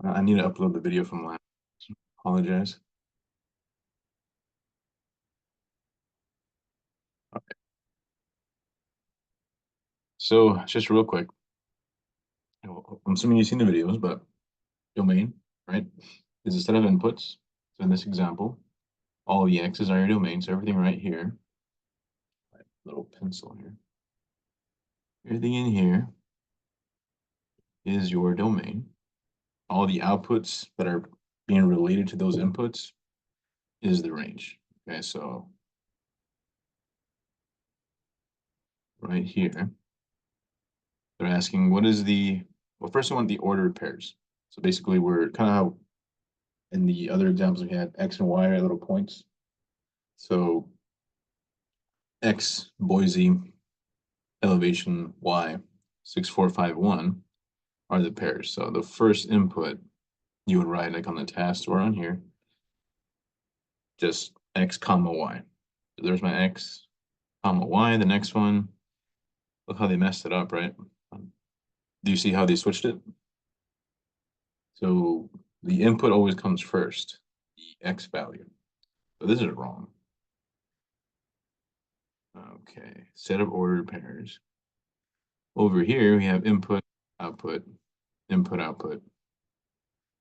I need to upload the video from last. Apologize. Okay. So just real quick, I'm assuming you've seen the videos, but domain, right, is a set of inputs. So in this example, all the x's are your domain. So everything right here, little pencil here, everything in here is your domain. All the outputs that are being related to those inputs is the range. Okay, so right here, they're asking what is well, first I want the ordered pairs. So basically we're kind of how in the other examples we had X and Y are little points. So X, Boise, elevation Y, 6451 are the pairs. So the first input you would write like on the task or on here, just X comma Y. So there's my X comma Y. The next one, look how they messed it up, right? Do you see how they switched it? So the input always comes first, the X value. So this is wrong. Okay, set of ordered pairs. Over here, we have input, output, input, output.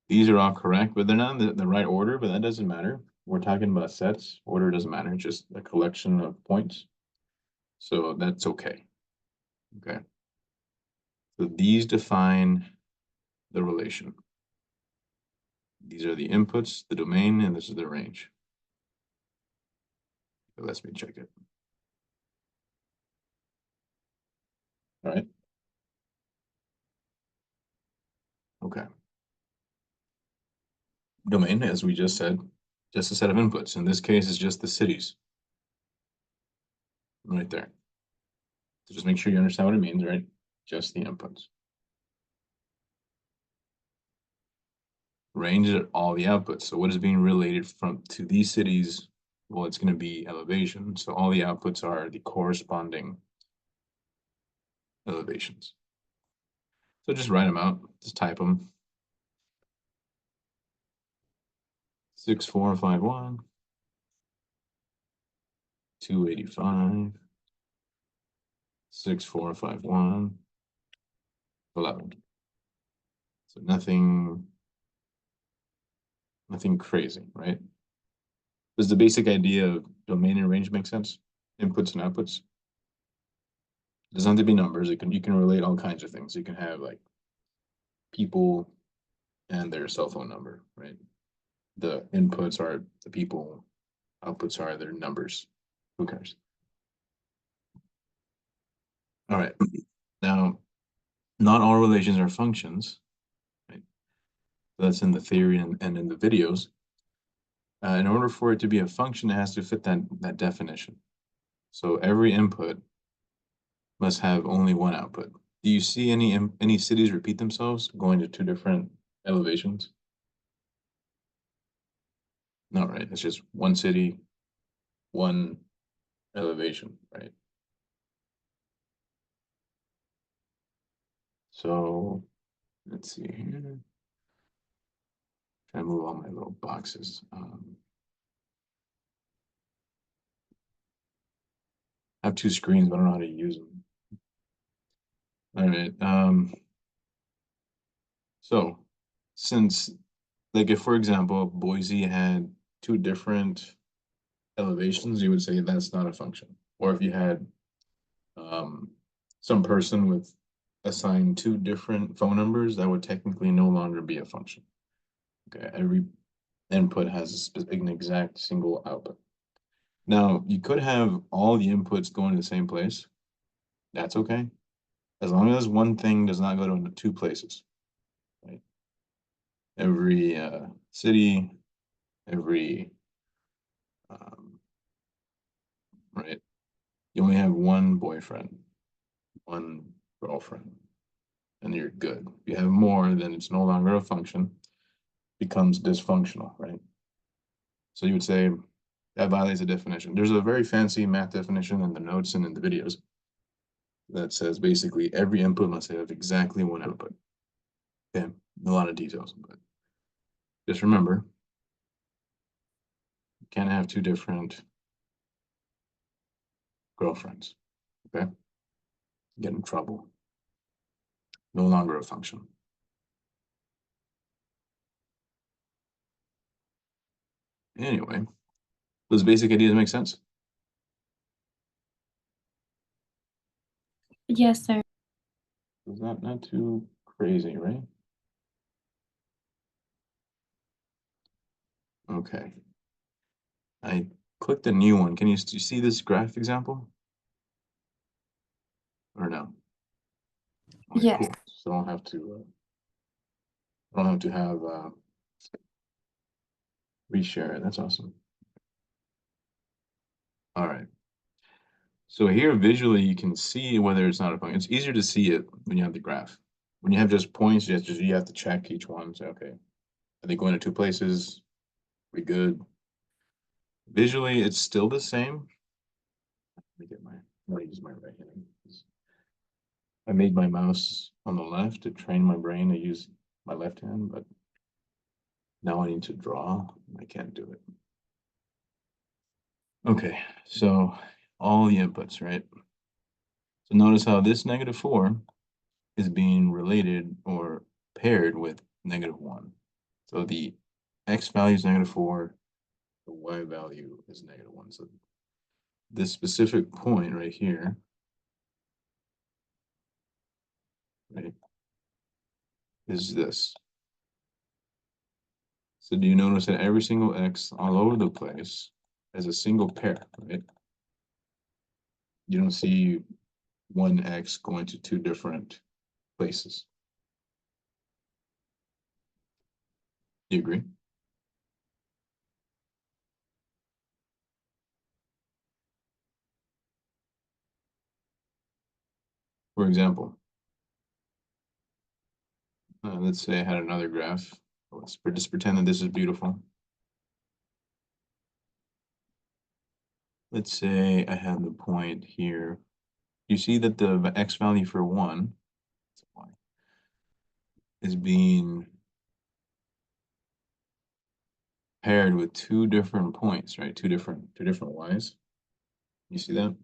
These are all correct, but they're not in the right order, but that doesn't matter. We're talking about sets. Order doesn't matter, it's just a collection of points. So that's okay. Okay. So these define the relation. These are the inputs, the domain, and this is the range. So let me check it. All right. Okay. Domain, as we just said, just a set of inputs. In this case, it's just the cities. Right there. So just make sure you understand what it means, right? Just the inputs. Range are all the outputs. So what is being related to these cities? Well, it's going to be elevation. So all the outputs are the corresponding elevations. So just write them out. Just type them. 6451, 285, 6451, 11. So nothing crazy, right? Does the basic idea of domain and range make sense? Inputs and outputs. It doesn't have to be numbers. You can relate all kinds of things. You can have like people and their cell phone number, right? The inputs are the people, outputs are their numbers. Who cares? All right. Now, not all relations are functions, right? That's in the theory and in the videos. In order for it to be a function, it has to fit that definition. So every input must have only one output. Do you see any cities repeat themselves going to two different elevations? No, right? It's just one city, one elevation, right? So let's see here. Try to move all my little boxes. I have two screens, but I don't know how to use them. All right. So since, like, if for example, Boise had two different elevations, you would say that's not a function. Or if you had some person with assigned two different phone numbers, that would technically no longer be a function. Okay, every input has an exact single output. Now, you could have all the inputs going to the same place. That's okay. As long as one thing does not go to two places, right? Every city, every, right? You only have one boyfriend, one girlfriend, and you're good. If you have more, then it's no longer a function, becomes dysfunctional, right? So you would say that violates the definition. There's a very fancy math definition in the notes and in the videos that says basically every input must have exactly one output. Okay, a lot of details, but Just remember, you can't have two different girlfriends, okay? Get in trouble. No longer a function. Anyway, those basic ideas make sense? Yes, sir. It's not too crazy, right? Okay. I clicked a new one. Can you see this graph example? Or no? Okay, Yes. cool. So I don't have to have reshare it. That's awesome. All right. So here visually you can see whether it's not a function. It's easier to see it when you have the graph. When you have just points, you have to check each one. Say, okay, are they going to two places? We good? Visually, it's still the same. Let me get I'm gonna use my right hand. I made my mouse on the left to train my brain to use my left hand, but now I need to draw. I can't do it. Okay, so all the inputs, right? So notice how this -4 is being related or paired with -1. So the x value is -4, the y value is -1. So this specific point right here, right, is this. So do you notice that every single x all over the place has a single pair, right? You don't see one x going to two different places. Do you agree? For example, let's say I had another graph. Let's just pretend that this is beautiful. Let's say I had the point here. You see that the x value for 1 is being paired with two different points, right? Two different y's. You see that?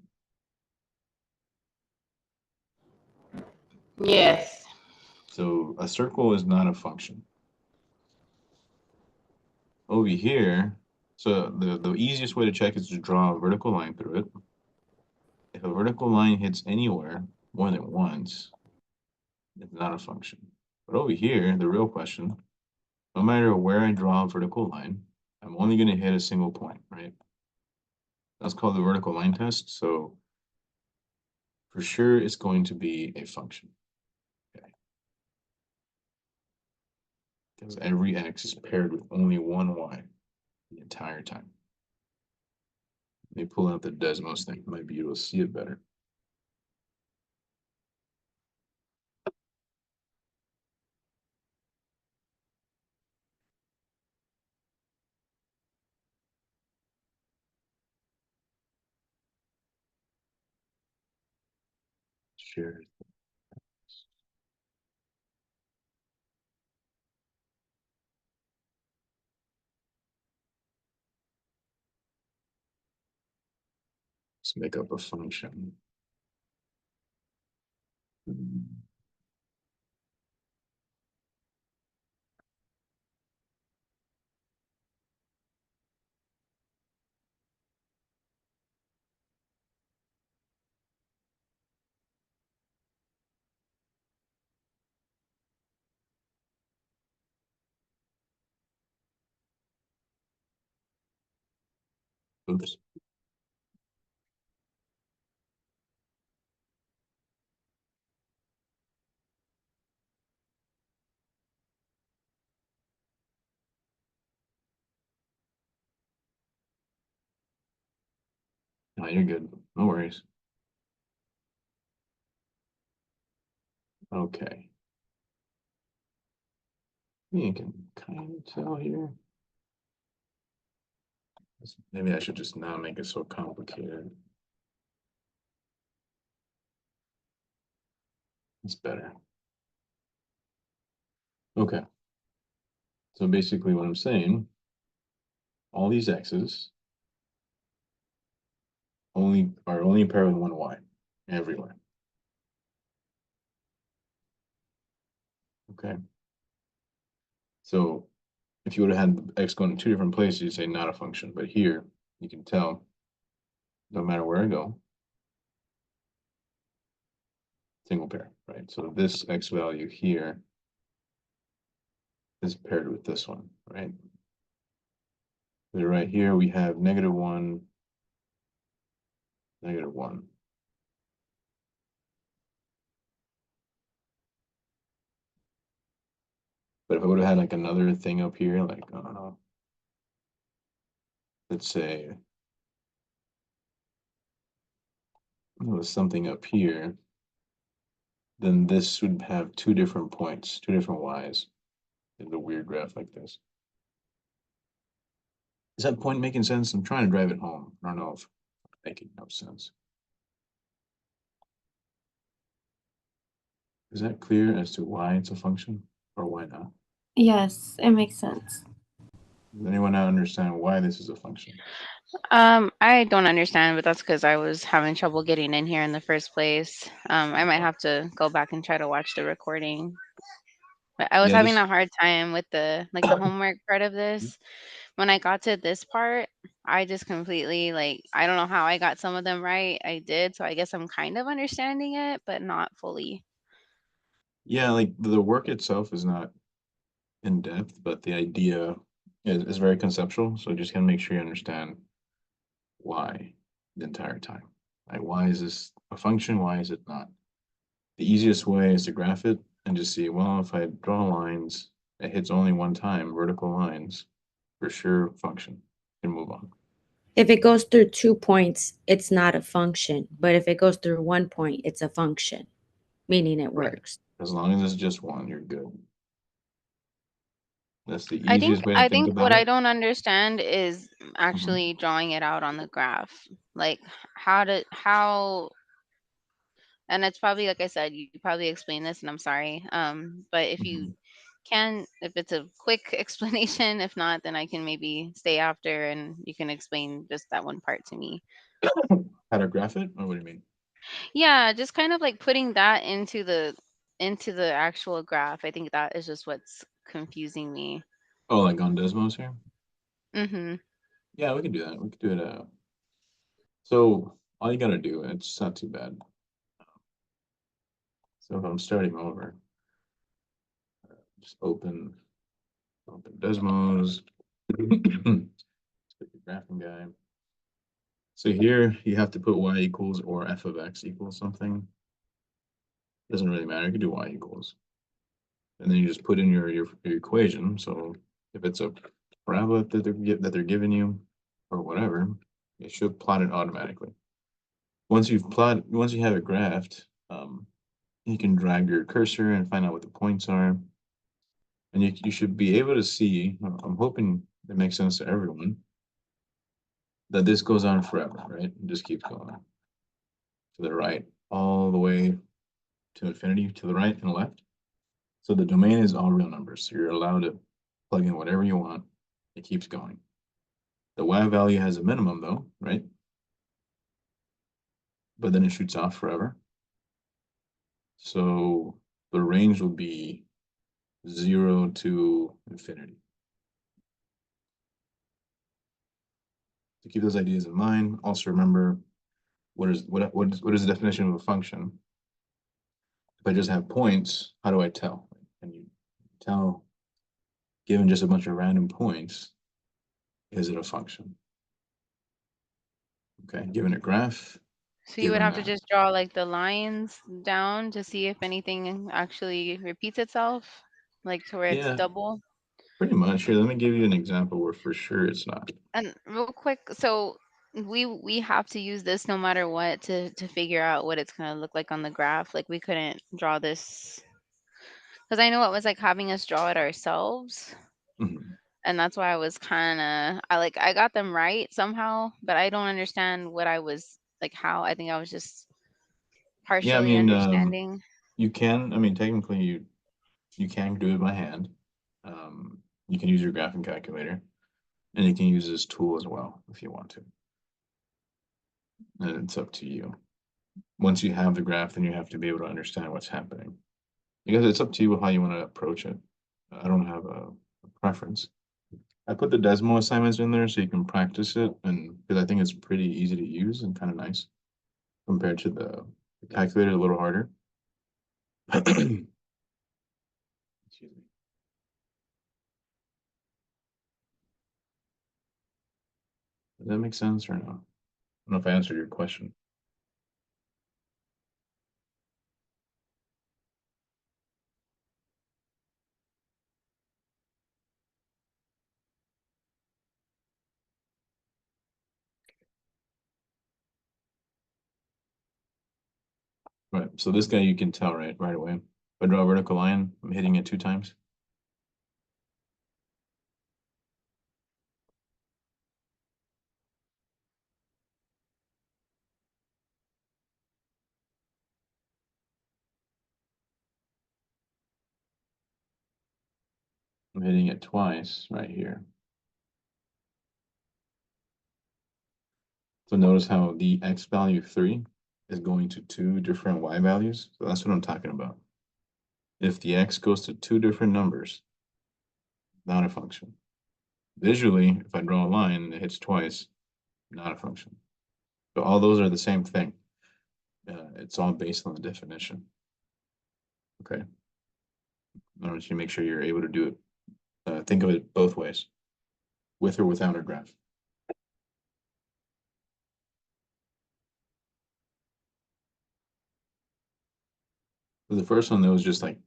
Yes. So a circle is not a function. Over here, so the easiest way to check is to draw a vertical line through it. If a vertical line hits anywhere more than once, it's not a function. But over here, the real question, no matter where I draw a vertical line, I'm only going to hit a single point, right? That's called the vertical line test. So for sure, it's going to be a function. Okay. Because every x is paired with only one y the entire time. Let me pull out the Desmos thing. Might be able to see it better. Share. Let's make up a function. Oops. No, you're good. No worries. Okay. You can kind of tell here. Maybe I should just not make it so complicated. It's better. Okay. So basically what I'm saying, all these x's are only paired with one y everywhere. Okay. So if you would have had x going in two different places, you'd say not a function. But here you can tell no matter where I go, single pair, right? So this x value here is paired with this one, right? So right here we have -1, -1. But if I would have had like another thing up here, like, I don't know, let's say it was something up here, then this would have two different points, two different y's in a weird graph like this. Is that point making sense? I'm trying to drive it home. I don't know if it's making no sense. Is that clear as to why it's a function or why not? Yes, it makes sense. Does anyone not understand why this is a function? I don't understand, but that's because I was having trouble getting in here in the first place. I might Okay. have to go back and try to watch the recording. But I was Yeah, having just a hard time with the homework part of this. When I got to this part, I just completely I don't know how I got some of them right. I did, so I guess I'm kind of understanding it, but not fully. yeah, like the work itself is not in depth, but the idea is very conceptual. So just gotta make sure you understand why the entire time. Like, why is this a function? Why is it not? The easiest way is to graph it and just see, well, if I draw lines, it hits only one time, vertical lines, for sure, function, and move on. If it goes through 2 points, it's not a function. But if it goes through 1 point, it's a function, meaning it Right. works. As long as it's just one, you're good. That's the I think easiest way to I think think about what it. I don't understand is Mhm. actually drawing it out on the graph. Like how and it's probably like I said, you probably explained this and I'm sorry. But if you Mhm. can, if it's a quick explanation, if not, then I can maybe stay after and you can explain just that one part to me. How to graph it? Or what do you mean? Yeah, just kind of like putting that into the actual graph. I think that is just what's confusing me. Oh, like on Desmos here? Mhm. Yeah, we could do that. We could do it. So all you gotta do, it's not too bad. So if I'm starting over, just open Desmos, click the graphing guy. So here you have to put y equals or f of x equals something. Doesn't really matter. You can do y equals. And then you just put in your equation. So if it's a parabola that they're giving you or whatever, it should plot it automatically. Once you have it graphed, you can drag your cursor and find out what the points are. And you should be able to see, I'm hoping it makes sense to everyone, that this goes on forever, right? It just keeps going to the right, all the way to infinity, to the right and left. So the domain is all real numbers. So you're allowed to plug in whatever you want. It keeps going. The y value has a minimum though, right? But then it shoots off forever. So the range will be 0 to infinity. To keep those ideas in mind, also remember what is the definition of a function? If I just have points, how do I tell? And you tell, given just a bunch of random points, is it a function? Okay, given a graph, So you would given have to just draw like the lines down to see if anything actually repeats itself, like to where it's yeah, double. pretty much. Here, let me give you an example where for sure it's not. And real quick, so we have to use this no matter what to figure out what it's gonna look like on the graph. Like we couldn't draw this because I know it was like having us draw it ourselves, Mhm. and that's why I was kind of I got them right somehow, but I don't understand what I was like how I think I was just Yeah, I partially mean, understanding. you can, I mean, technically you can do it by hand. You can use your graphing calculator, and you can use this tool as well if you want to. And it's up to you. Once you have the graph, then you have to be able to understand what's happening. Because it's up to you how you want to approach it. I don't have a preference. I put the Desmo assignments in there so you can practice it, and because I think it's pretty easy to use and kind of nice compared to the calculator, a little harder. Excuse me. Does that make sense or no? I don't know if I answered your question. Right, so this guy you can tell right away. If I draw a vertical line, I'm hitting it 2 times. I'm hitting it twice right here. So notice how the x value 3 is going to 2 different y values. So that's what I'm talking about. If the x goes to 2 different numbers, not a function. Visually, if I draw a line and it hits twice, not a function. So all those are the same thing. It's all based on the definition. Okay. I want you to make sure you're able to do it. Think of it both ways, with or without a graph. For the first one, there was just like,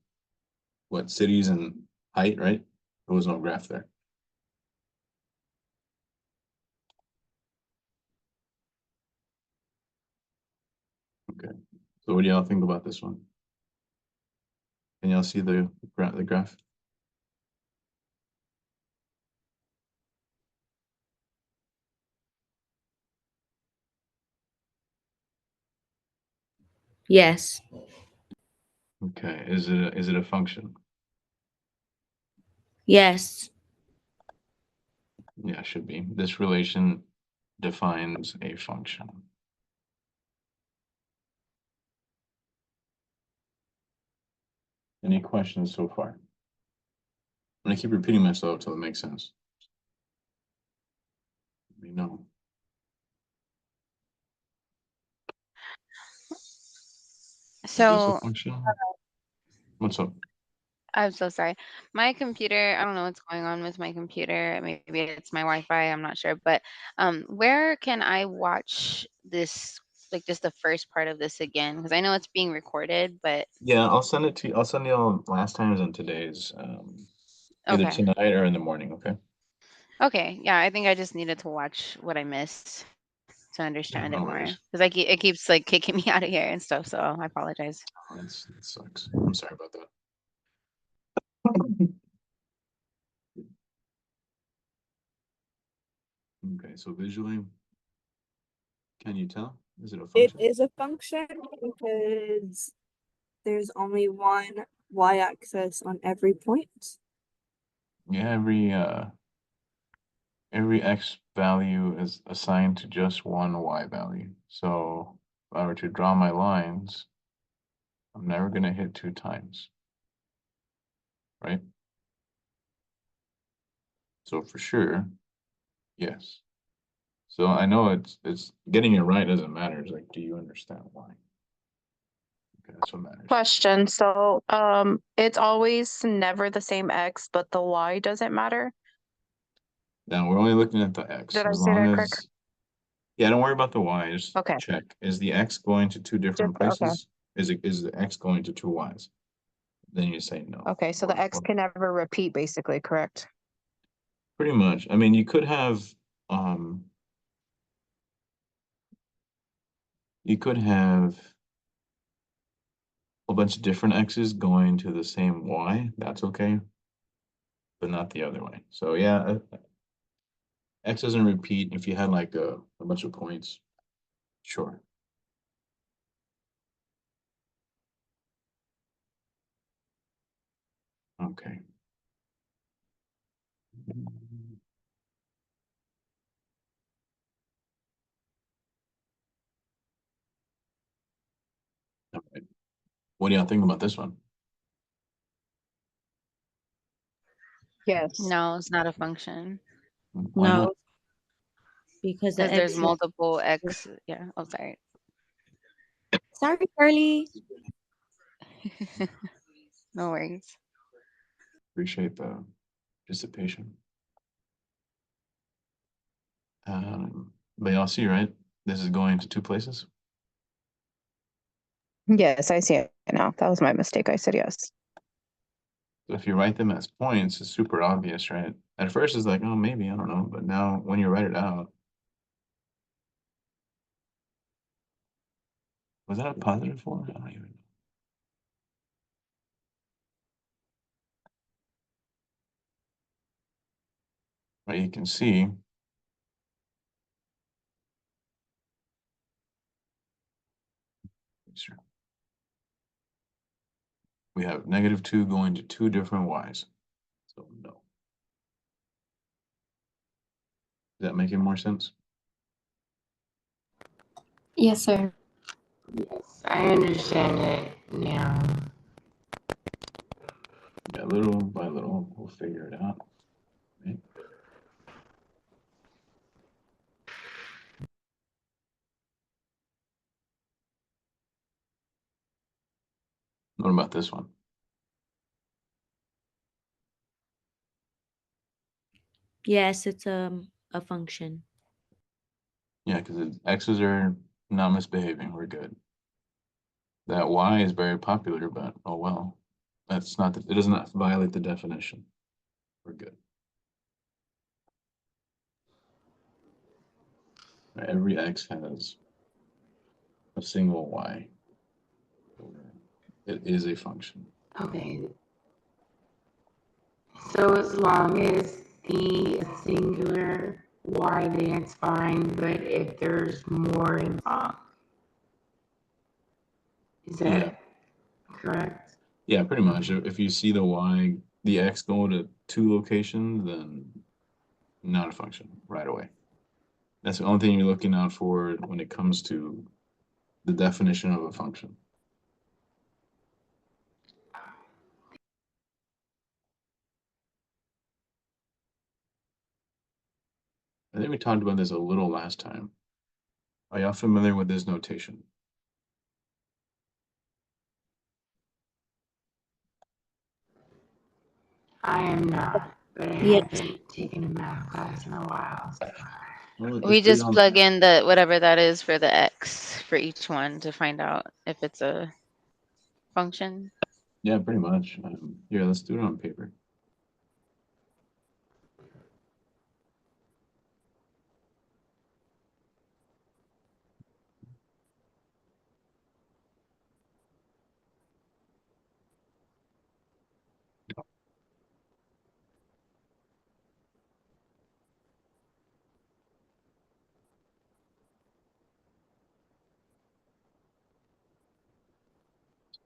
what, cities and height, right? There was no graph there. Okay. So what do y'all think about this one? Can y'all see the graph? Yes. Okay. Is it a function? Yes. Yeah, it should be. This relation defines a function. Any questions so far? I'm gonna keep repeating myself until it makes sense. Let me know. Is this a So function? What's up? I'm so sorry. My computer, I don't know what's going on with my computer. Maybe it's my Wi-Fi, I'm not sure. But where can I watch this, like just the first part of this again? Because I know it's being recorded, but Yeah, I'll send it to you. I'll send you all last time's and today's, either okay. tonight or in the morning, okay? Okay. Yeah, I think I just needed to watch what I missed to Yeah, understand it no more. worries. Because it keeps like kicking me out of here and stuff. So I apologize. Oh, that sucks. I'm sorry about that. Okay, so visually, can you tell? Is it a It function? is a function because there's only one y-axis on every point. Yeah, every x value is assigned to just one y value. So if I were to draw my lines, I'm never going to hit 2 times, right? So for sure, yes. So I know it's getting it right doesn't matter. It's like, do you understand why? Okay, that's what matters. Question. So, it's always never the same X, but the Y doesn't matter. Now we're only looking at the x. Did I As say long that as, correct? yeah, don't worry about the y. Just Okay. check. Is the x going to 2 different Okay. places? Is the x going to 2 y's? Then you say no. Okay. So the X Or can never repeat, basically, correct? pretty much. I mean, you could have um you could have a bunch of different x's going to the same y. That's okay, but not the other way. So yeah, x doesn't repeat if you had like a bunch of points. Sure. Okay. All right. What do y'all think about this one? Yes. No, it's not a function Why No, not? because the because there's x. multiple x. Yeah. Oh, sorry. Sorry, Carly. No worries. Appreciate the participation. But y'all see, right? This is going to two places. Yes, I see it now. That was my mistake. I said yes. So if you write them as points, it's super obvious, right? At first, it's like, oh, maybe, I don't know. But now, when you write it out, was that a positive 4? I don't even know. But you can see we have -2 going to two different y's. So no. Is that making more sense? Yes, sir. Yes, I understand it now. Yeah, little by little, we'll figure it out. Right? What about this one? Yes, it's a function. Yeah, because x's are not misbehaving. We're good. That y is very popular, but oh well. That's not, it does not violate the definition. We're good. Right, every x has a single y. It is a function. Okay. So as long as the singular y, then it's fine, but if there's more involved, is that Yeah. correct? Yeah, pretty much. If you see the x go to two locations, then not a function right away. That's the only thing you're looking out for when it comes to the definition of a function. I think we talked about this a little last time. Are y'all familiar with this notation? I am not, but I Yes. haven't taken a math class in a while. So. Well, We put it just on- plug in the whatever that is for the x for each one to find out if it's a function. Yeah, pretty much. Here, let's do it on paper.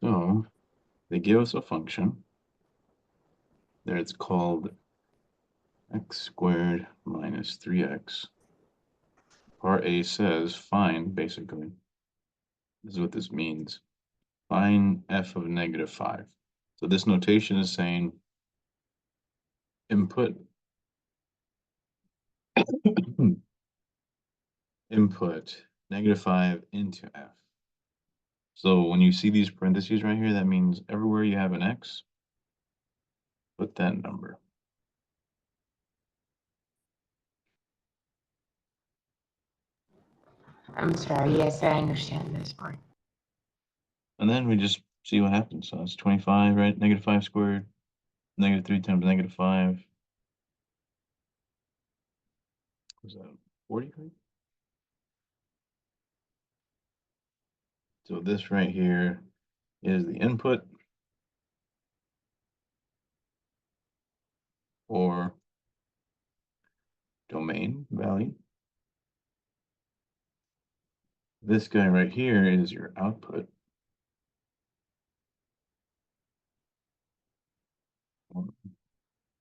So they give us a function. There it's called x squared minus 3x. Part A says find, basically. This is what this means. Find f of -5. So this notation is saying input input -5 into f. So when you see these parentheses right here, that means everywhere you have an x, put that number. I'm sorry. Yes, I understand this part. And then we just see what happens. So it's 25, right? -5 squared, -3 times -5. Was that 40? So this right here is the input, or domain value. This guy right here is your output.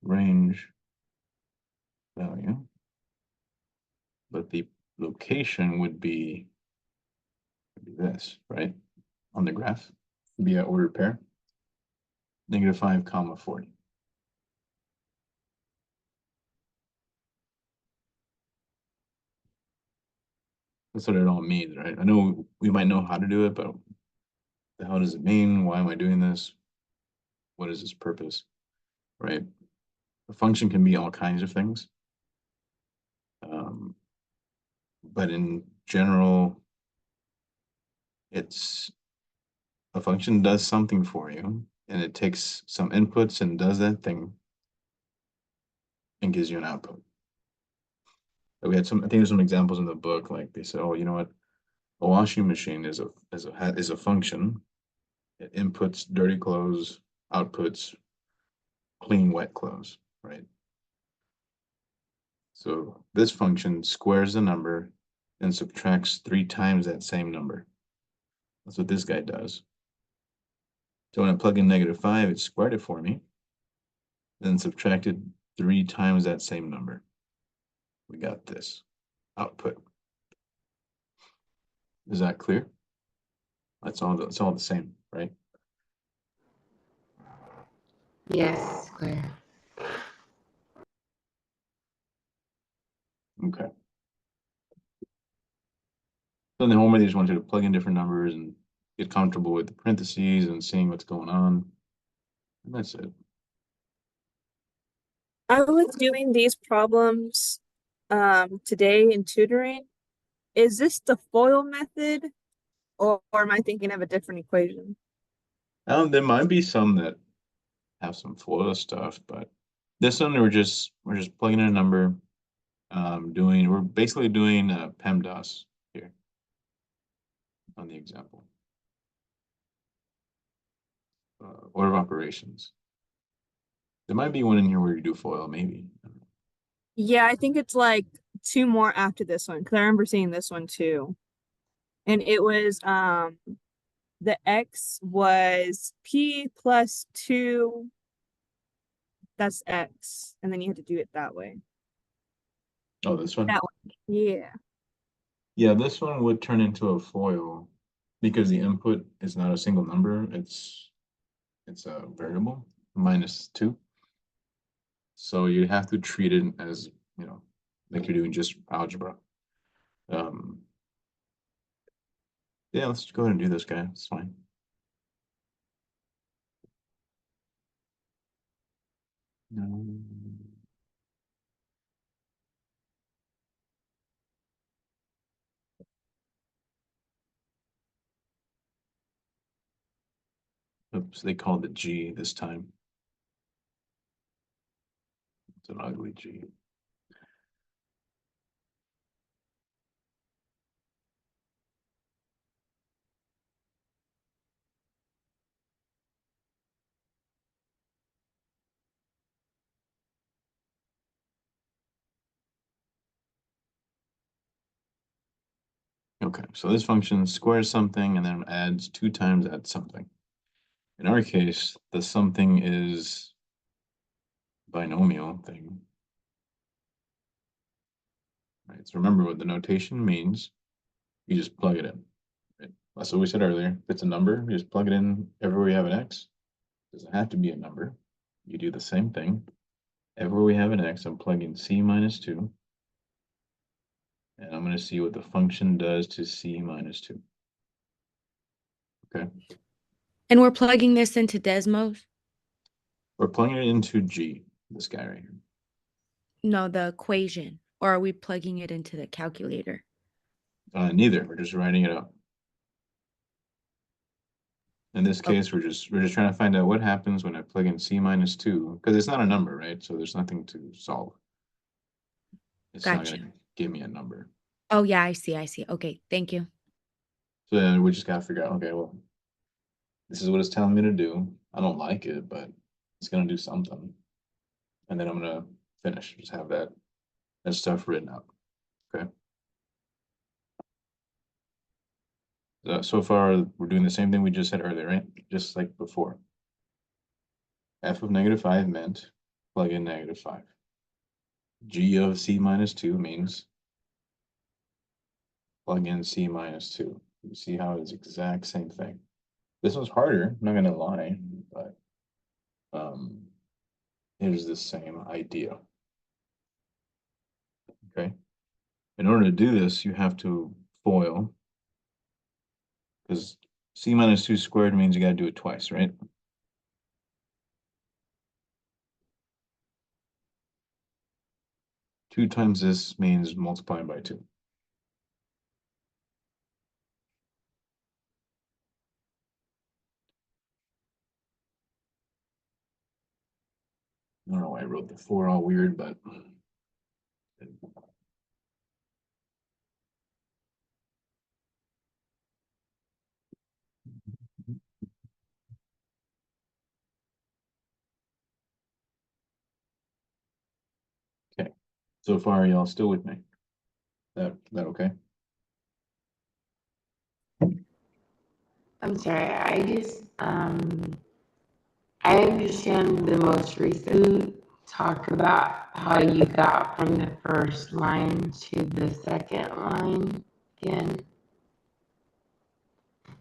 Range value. But the location would be this, right? On the graph, would be an ordered pair. -5, comma 40. That's what it all means, right? I know we might know how to do it, but the hell does it mean? Why am I doing this? What is its purpose, right? A function can be all kinds of things. But in general, it's a function does something for you, and it takes some inputs and does that thing and gives you an output. But we had some, I think there's some examples in the book, like they said, oh, you know what? A washing machine is a function. It inputs dirty clothes, outputs clean wet clothes, right? So this function squares the number and subtracts 3 times that same number. That's what this guy does. So when I plug in -5, it squared it for me, then subtracted 3 times that same number. We got this output. Is that clear? It's all the same, right? Yes, clear. Okay. So in the homework, they just want you to plug in different numbers and get comfortable with the parentheses and seeing what's going on. And that's it. I was doing these problems today in tutoring. Is this the FOIL method, or am I thinking of a different equation? There might be some that have some FOIL stuff, but this one we're just plugging in a number. We're basically doing PEMDAS here on the example. Order of operations. There might be one in here where you do FOIL, maybe. Yeah, I think it's like 2 more after this one, because I remember seeing this one too. And it was the x was p plus 2, that's x, and then you had to do it that way. Oh, this one? That one. Yeah. Yeah, this one would turn into a FOIL because the input is not a single number, it's a variable, -2. So you have to treat it as, like you're doing just algebra. Yeah, let's go ahead and do this guy. It's fine. No. Oops, they called it G this time. It's an ugly G. Okay, so this function squares something and then adds 2 times that something. In our case, the something is binomial thing. Right, so remember what the notation means. You just plug it in. Right? That's what we said earlier. If it's a number, you just plug it in everywhere you have an x. It doesn't have to be a number. You do the same thing. Everywhere we have an x, I'm plugging c minus 2. And I'm going to see what the function does to c minus 2. Okay. And we're plugging this into Desmos? We're plugging it into G, this guy right here. No, the equation. Or are we plugging it into the calculator? Neither. We're just writing it out. In this Okay. case, we're just trying to find out what happens when I plug in c minus 2, because it's not a number, right? So there's nothing to solve. It's not Gotcha. going to give me a number. Oh, yeah, I see. Okay, thank you. So then we just got to figure out, okay, well, this is what it's telling me to do. I don't like it, but it's going to do something. And then I'm going to finish, just have that stuff written out. Okay. So far, we're doing the same thing we just said earlier, right? Just like before. F of -5 meant plug in -5. G of C minus 2 means plug in C minus 2. You see how it's exact same thing. This one's harder, I'm not gonna lie, but it is the same idea. Okay. In order to do this, you have to FOIL, because C minus 2 squared means you gotta do it twice, right? Two times this means multiplying by 2. I don't know why I wrote the 4 all weird, but okay. So far, y'all still with me? That okay? I'm sorry, I understand the most recent talk about how you got from the first line to the second line again.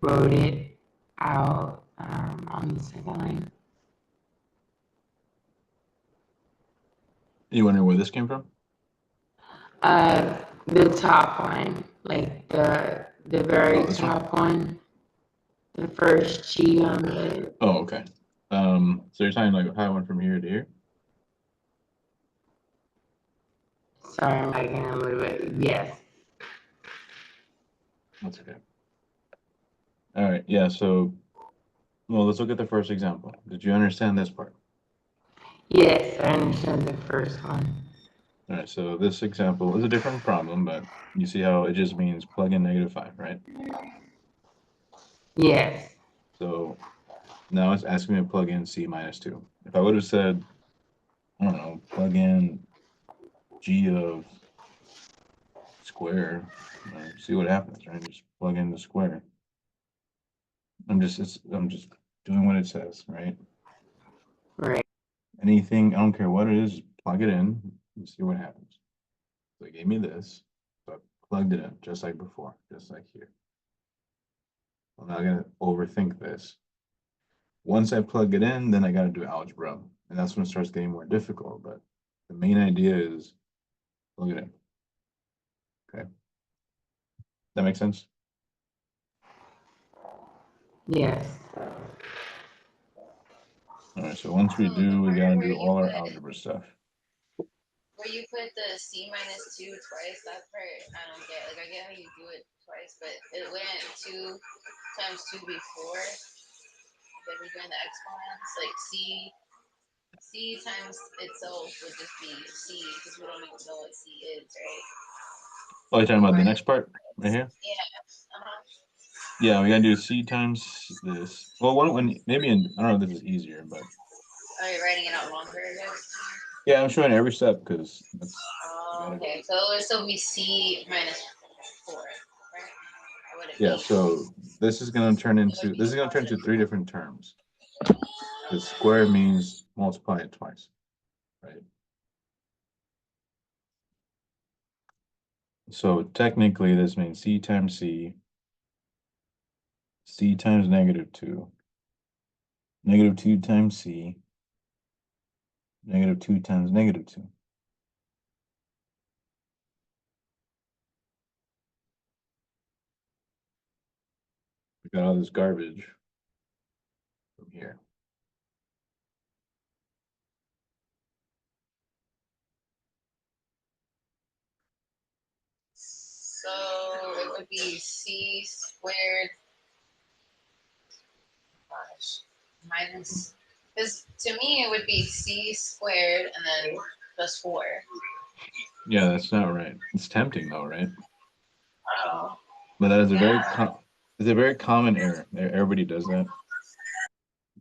Wrote it out on the second line. You wonder where this came from? The top line, like the very Oh, this one? top one, the first G on the. Oh, okay. So you're talking like how I went from here to here? Sorry, I'm lagging a little bit. Yes. That's okay. All right, yeah, so, well, let's look at the first example. Did you understand this part? Yes, I understand the first one. All right, so this example is a different problem, but you see how it just means plug in -5, right? Yes. So now it's asking me to plug in C minus 2. If I would have said, I don't know, plug in G of square, see what happens, right? Just plug in the square. I'm just doing what it says, right? Right. Anything, I don't care what it is, just plug it in and see what happens. So it gave me this, so I plugged it in just like before, just like here. I'm not gonna overthink this. Once I plug it in, then I gotta do algebra, and that's when it starts getting more difficult, but the main idea is plug it in. Okay. That makes sense? Yes. All right, so once we do, we gotta do all our algebra stuff. Where you put the C minus 2 twice, that part I don't get. Like I get how you do it twice, but it went 2 times 2 before. Then we're doing the exponents, like C times itself would just be C because we don't even know what C is, right? Oh, you're talking about the Right. next part right here? Yeah. Yeah, we gotta do C times this. Well, when maybe I don't know if this is easier, but Are you writing it out longer, I guess? yeah, I'm showing every step because that's Oh, okay. So it would still be C minus 4, right? Or would it yeah. be? So this is gonna turn into three different terms. The square means multiply it twice, right? So technically, this means C times C, C times -2, -2 times C, -2 times -2. We got all this garbage from here. So it would be C squared, gosh, minus, because to me it would be C squared and then plus 4. Yeah, that's not right. It's tempting though, right? Oh. But that is a very Yeah. it's a very common error. Everybody does that.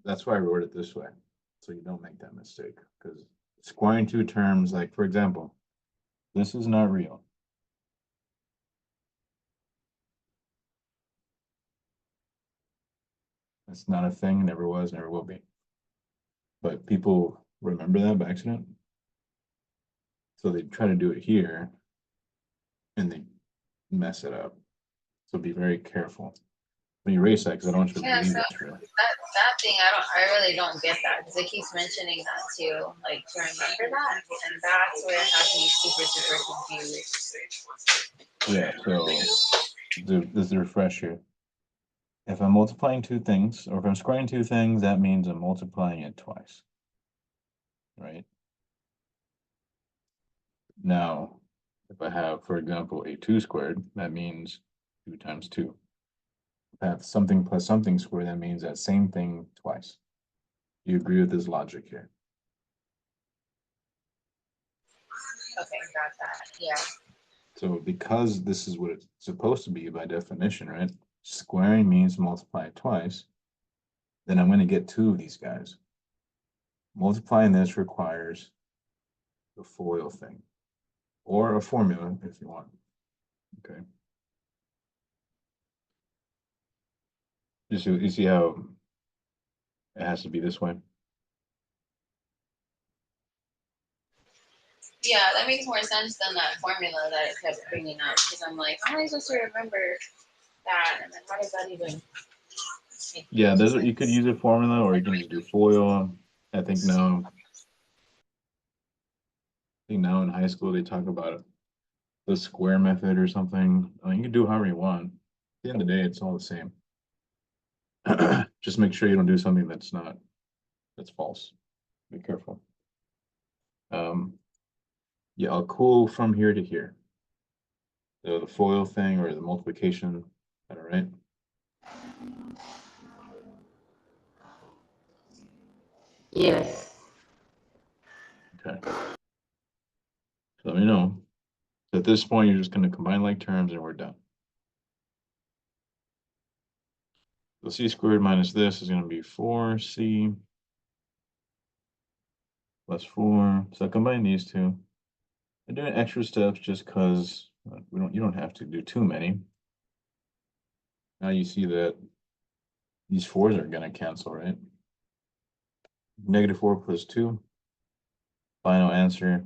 That's why I wrote it this way, so you don't make that mistake. Because squaring two terms, like for example, this is not real. It's not a thing, never was, never will be. But people remember that by accident. So they try to do it here and they mess it up. So be very careful when you erase that, because I don't want you to Yeah, believe so it's real. that thing, I really don't get that because it keeps mentioning that too, like to remember that, and that's where it has me super confused. Yeah, so this is a refresher. If I'm multiplying two things, or if I'm squaring two things, that means I'm multiplying it twice. Right? Now, if I have, for example, a 2 squared, that means 2 times 2. If I have something plus something squared, that means that same thing twice. Do you agree with this logic here? Okay, got that. Yeah. So because this is what it's supposed to be by definition, right? Squaring means multiply it twice. Then I'm going to get two of these guys. Multiplying this requires the FOIL thing, or a formula if you want. Okay. You see how it has to be this way? Yeah, that makes more sense than that formula that it kept bringing up. Because I'm like, how am I supposed to remember that? And then how does that even? Yeah, you could use a formula, or you can just do FOIL. I think now in high school they talk about the square method or something. I mean, you can do however you want. At the end of the day, it's all the same. Just make sure you don't do something that's false. Be careful. Yeah, I'll cool from here to here. The FOIL thing or the multiplication, all right? Yes. Okay. So let me know. So at this point, you're just going to combine like terms and we're done. So c squared minus this is going to be 4c plus 4. So I combine these two. I'm doing extra steps just because you don't have to do too many. Now you see that these 4s are going to cancel, right? -4 plus 2. Final answer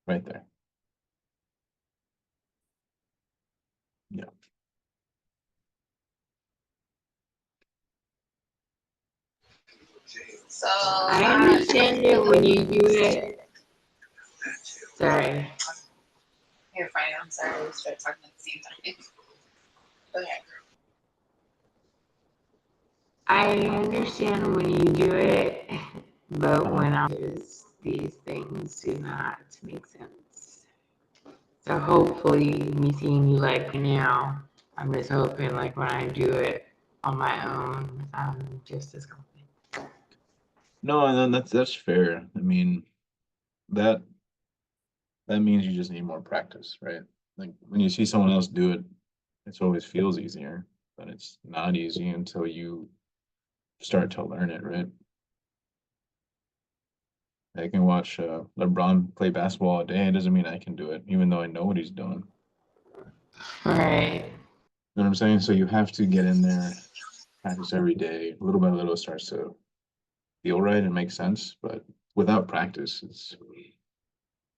right there. Yeah. So I understand it when you do it. Sorry. you're fine. I'm sorry. We started talking at the same time. Go ahead. I understand when you do it, but when I use these things do not make sense. So hopefully, me seeing you like now, I'm just hoping like when I do it on my own, I'm just as confident. No, and then that's fair. I mean, that means you just need more practice, right? Like when you see someone else do it, it always feels easier, but it's not easy until you start to learn it, right? I can watch LeBron play basketball all day. It doesn't mean I can do it, even though I know what he's doing. Right. You know what I'm saying? So you have to get in there, practice every day. Little by little, it starts to feel right and make sense. But without practice,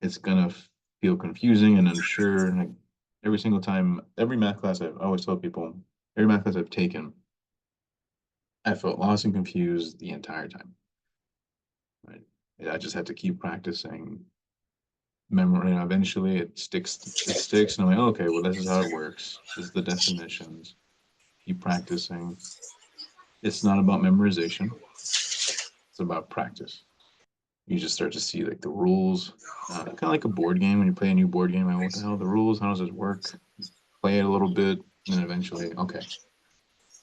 it's gonna feel confusing and unsure. And like every single time, every math class I always tell people, every math class I've taken, I felt lost and confused the entire time. Right? I just had to keep practicing memory, and eventually it sticks. And I'm like, okay, well, this is how it works. This is the definitions. Keep practicing. It's not about memorization. It's about practice. You just start to see like the rules, kind of like a board game. When you play a new board game, like, what the hell are the rules? How does this work? Play it a little bit, and then eventually, okay,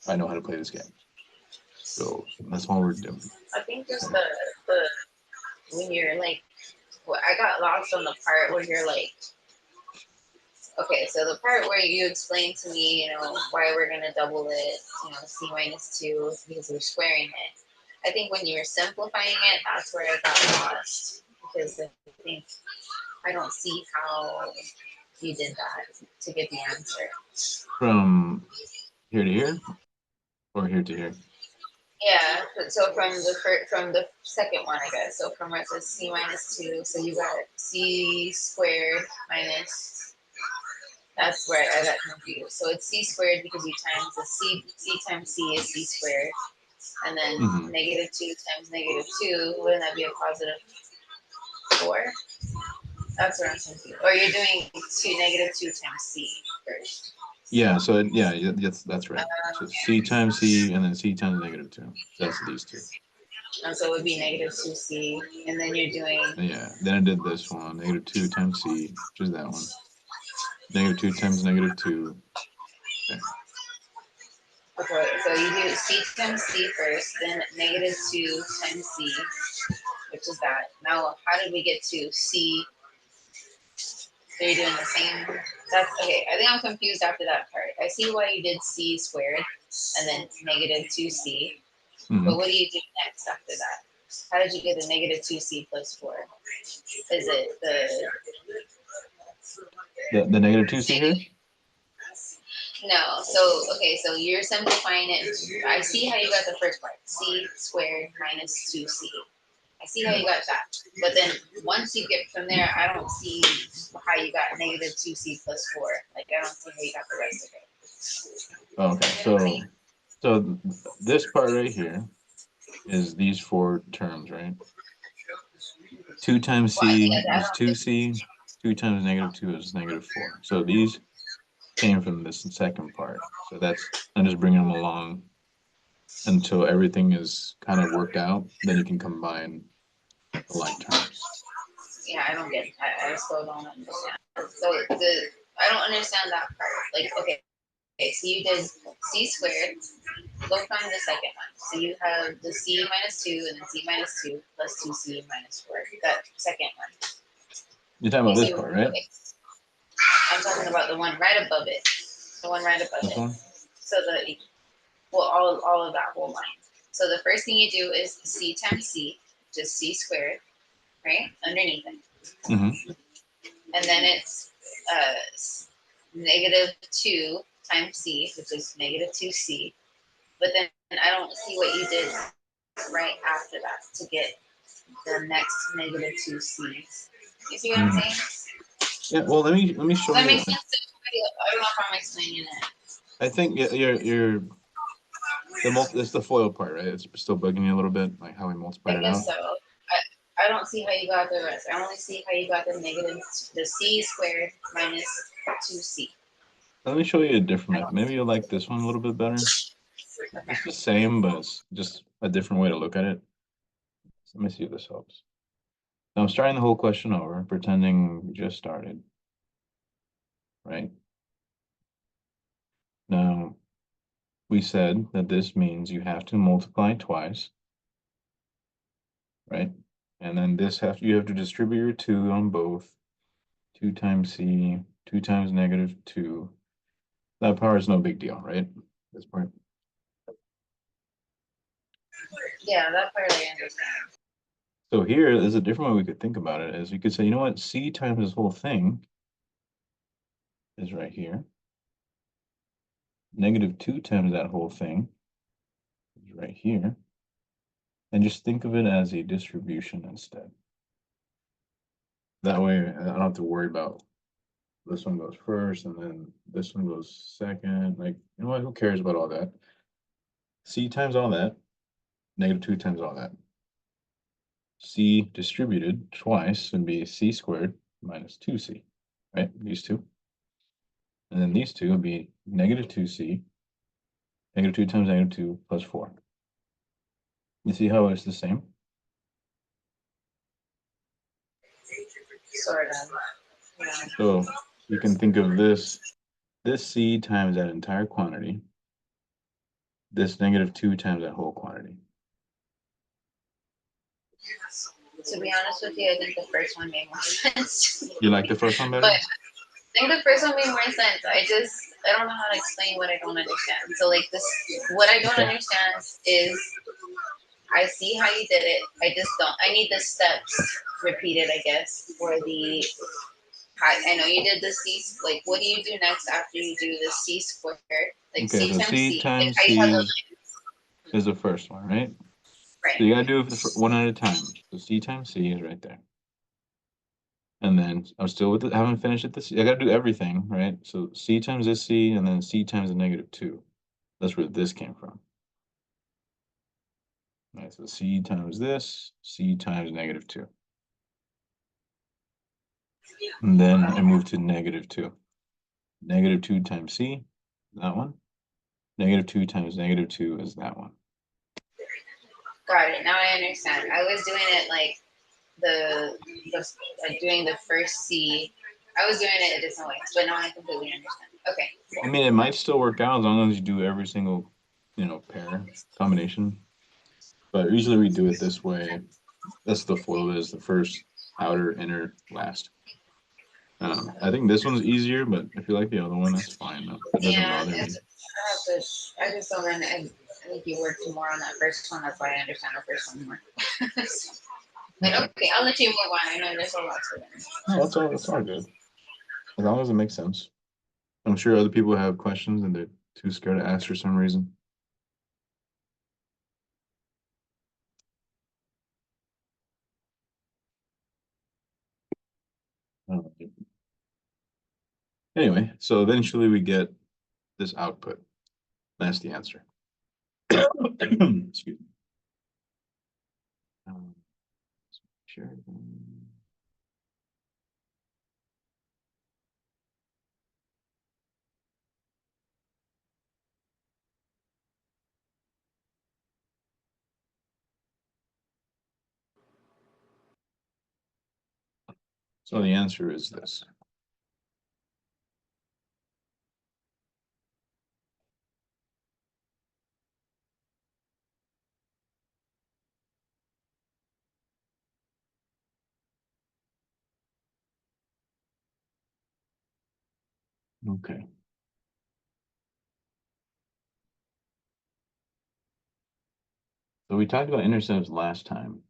I know how to play this game. So that's all we're doing. I think just the when you're like, well, I got lost on the part where you're like, okay, so the part where you explained to me, why we're gonna double it, c minus 2 because we're squaring it. I think when you were simplifying it, that's where I got lost because I think I don't see how you did that to get the answer. From here to here, or here to here? Yeah, so from the second one, I guess. So from where it says c minus 2, so you got c squared minus, that's where I got confused. So it's c squared because you times the c times c is c squared. And then Mhm. negative 2 times negative 2, wouldn't that be a positive 4? That's what I'm confused. Or you're doing negative 2 times c first. Yeah, so that's right. So c times c and then c times negative 2. That's these two. And so it would be negative 2c. And then you're doing, Yeah, then I did this one, negative 2 times c, which is that one. Negative 2 times negative 2. okay, so you do c times c first, then negative 2 times c, which is that. Now, how did we get to c? So you're doing the same. That's okay. I think I'm confused after that part. I see why you did c squared and then negative 2c. Mhm. But what do you do next after that? How did you get the negative 2c plus 4? Is it The negative 2c here? no? So okay, so you're simplifying it. I see how you got the first part. C squared minus 2c. I see how you got that. But then once you get from there, I don't see how you got negative 2c plus 4. Like I don't see how you got the rest of it. Okay, so this part right here is these four terms, right? 2 times Well, I c think I is 2c, 2 times negative 2 is negative 4. So these came from this second part. So I'm just bringing them along until everything is kind of worked out. Then you can combine the like terms. Yeah, I don't get it. I still don't understand. So I don't understand that part. Like, okay, so you did c squared. Go from the second one. So you have the c minus 2 and then c minus 2 plus 2c minus 4. That second one. You're talking about this You, part, right? okay. I'm talking about the one right above it. The one right above This it. one? So all of that whole line. So the first thing you do is c times c, just c squared, right? Underneath it. Mm-hmm. And then it's negative 2 times c, which is negative 2c. But then I don't see what you did right after that to get the next negative 2c. You see what I'm saying? Yeah, well, let me show Does that you. make sense to everybody? I don't know if I'm explaining it. I think you're it's the FOIL part, right? It's still bugging you a little bit, like how we multiplied I it out. guess so. I don't see how you got the rest. I only see how you got the c squared minus 2c. Let me show you a different method. Maybe you'll like this one a little bit better. Okay. It's the same, but it's just a different way to look at it. So let me see if this helps. Now I'm starting the whole question over, pretending we just started. Right? Now, we said that this means you have to multiply twice, right? And then you have to distribute your 2 on both. 2 times c, 2 times negative 2. That power is no big deal, right? This part. Yeah, that part I understand. So here is a different way we could think about it, is you could say, you know what, c times this whole thing is right here. Negative 2 times that whole thing is right here. And just think of it as a distribution instead. That way I don't have to worry about this one goes first and then this one goes second. Like, you know what, who cares about all that? C times all that, negative 2 times all that. C distributed twice would be c squared minus 2c, right? These two. And then these two would be negative 2c, negative 2 times negative 2 plus 4. You see how it's the same? Sort of. Yeah. So you can think of this c times that entire quantity, this negative 2 times that whole quantity. To be honest with you, I think the first one made more sense. You like the first one better? But I think the first one made more sense. I don't know how to explain what I don't understand. So like this, what I don't Okay. understand is I see how you did it. I need the steps repeated, I guess, for the. I know you did the C. Like, what do you do next after you do the C squared? Like Okay, C so times c C. Like times how you have the c, line. is the first one, right? Right. So you gotta do it one at a time. So C times C is right there. And then I'm still with it, haven't finished it this, I gotta do everything, right? So C times this C and then C times the -2. That's where this came from. All right, so C times this, C times -2. And then I move to -2. -2 times C, that one. -2 times -2 is that one. Got it. Now I understand. I was doing it like like doing the first C. I was doing it a different way, but now I completely understand. Okay. I mean, it might still work out as long as you do every single, pair combination. But usually we do it this way. That's the flow is the first, outer, inner, last. I think this one's easier, but if you like the other one, that's fine though. It doesn't Yeah, bother me. I just don't know. I think you worked more on that first one. That's why I understand the first one more. But okay, I'll let you move on. I know there's a lot to learn. No, it's all good. As long as it makes sense. I'm sure other people have questions and they're too scared to ask for some reason. Anyway, so eventually we get this output. That's the answer. Excuse me. Sure. So the answer is this. Okay. So we talked about intercepts last time.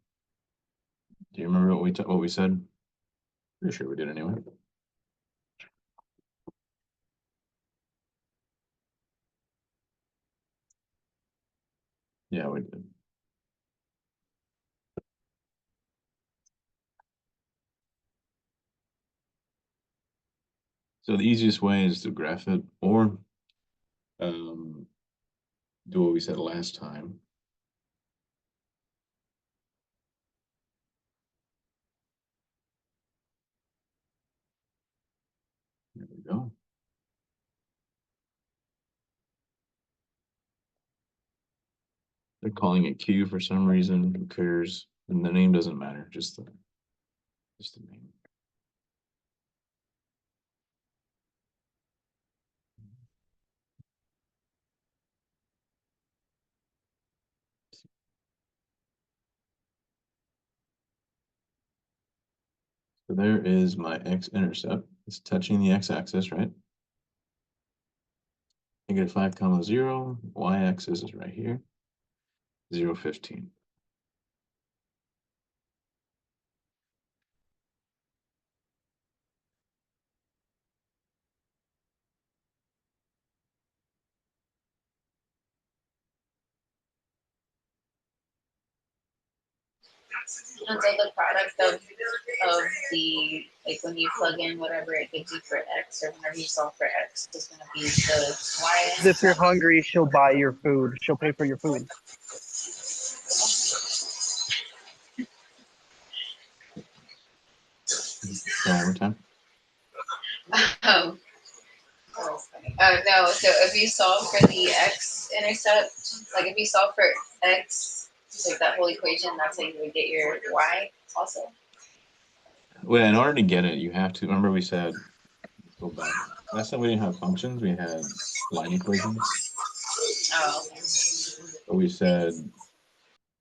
Do you remember what we said? Pretty sure we did anyway. Yeah, we did. So the easiest way is to graph it or do what we said last time. There we go. They're calling it Q for some reason. Who cares? And the name doesn't matter, just the name. So there is my x-intercept. It's touching the x-axis, right? -5, 0. Y-axis is right here. 0, 15. And so the product of the, like when you plug in whatever it gives you for X, or whenever you solve for X, is going to be the Y. If you're hungry, she'll buy your food. She'll pay for your food. One more time. Um, no, so if you solve for the x-intercept, like if you solve for x, like that whole equation, that's how you would get your y also. Well, in order to get it, you have to remember we said, let's go back. Last time we didn't have functions, we had line equations. Oh, okay. But we said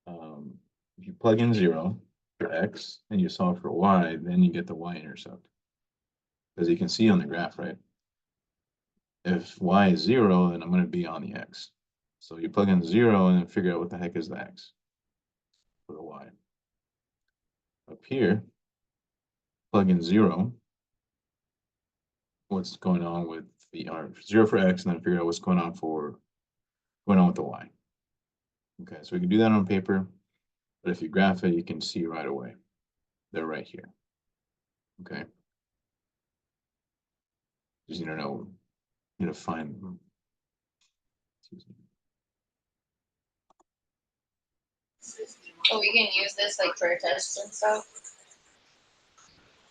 if you plug in 0 for x and you solve for y, then you get the y-intercept. As you can see on the graph, right? If y is 0, then I'm going to be on the x. So you plug in 0 and then figure out what the heck is the x for the y. Up here, plug in 0. What's going on with the 0 for x, and then figure out what's going on with the y. Okay, so we can do that on paper, but if you graph it, you can see right away. They're right here. Okay. Just need to know, find them. Excuse me. So we can use this like for tests and stuff.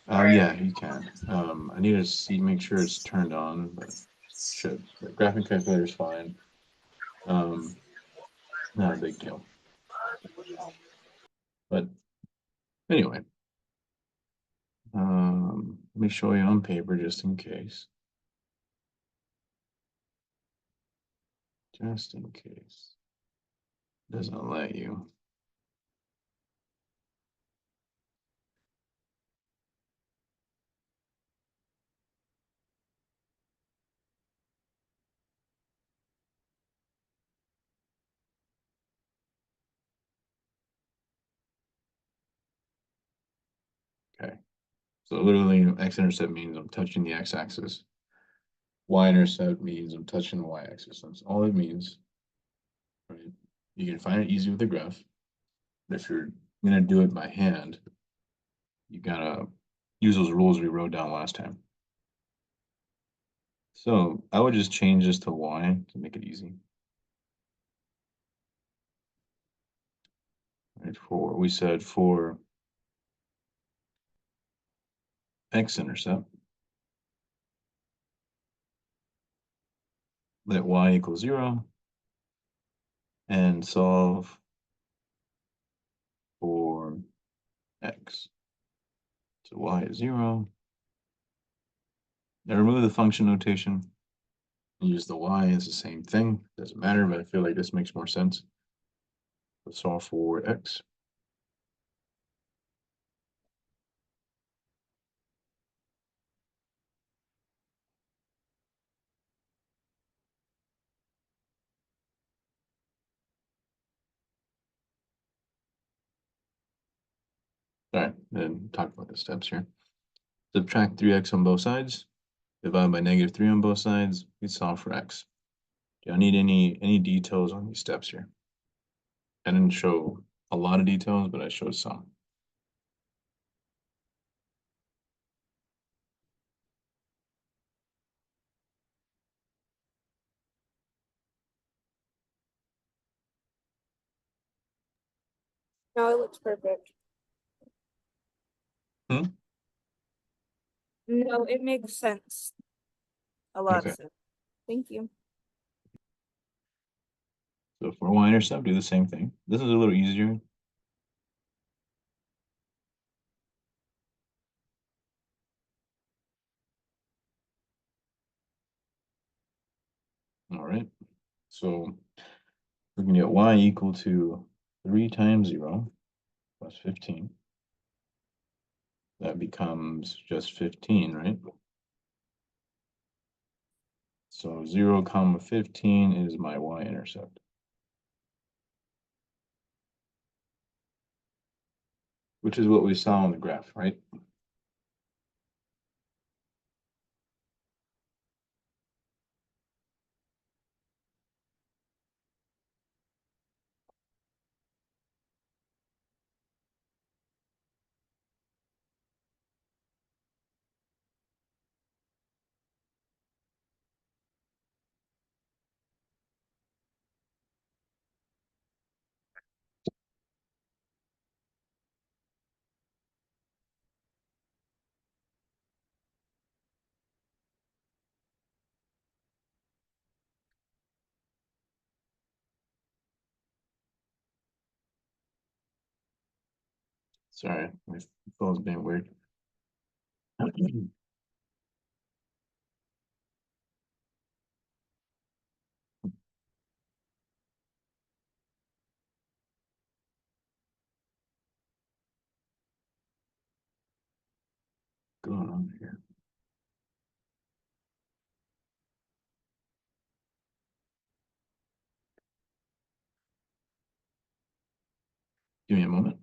Yeah, you can. I need to make sure it's turned on, but should. The graphing calculator is fine. Not a big deal. But anyway, let me show you on paper just in case. Just in case. Doesn't let you. Okay. So literally x-intercept means I'm touching the x-axis. Y-intercept means I'm touching the y-axis. That's all it means. Right? You can find it easy with the graph. But if you're gonna do it by hand, you gotta use those rules we wrote down last time. So I would just change this to y to make it easy. Right, we said for x-intercept, let y equal 0 and solve for x. So y is 0. Now remove the function notation. Use the y, it's the same thing. Doesn't matter, but I feel like this makes more sense. Let's solve for x. All right, then talk about the steps here. Subtract 3x on both sides. Divide by -3 on both sides. We solve for x. Do I need any details on these steps here? I didn't show a lot of details, but I showed some. No, it looks perfect. Hmm? No, it makes sense. A lot Okay. of sense. Thank you. So for y-intercept, do the same thing. This is a little easier. All right. So we can get y equal to 3 times 0 plus 15. That becomes just 15, right? So 0 comma 15 is my y-intercept. Which is what we saw on the graph, right? Sorry, my phone's being weird. Going on here? Give me a moment.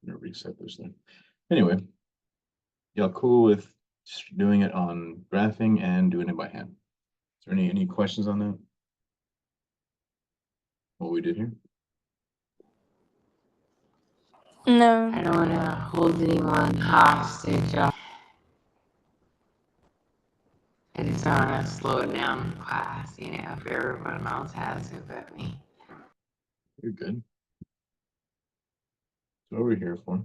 I'm gonna reset this thing. Anyway, y'all cool with just doing it on graphing and doing it by hand? Is there any questions on that? what we did here? No. I don't want to hold anyone hostage. I just want to slow it down in class, if everyone else has it but me. You're good. That's what we're here for.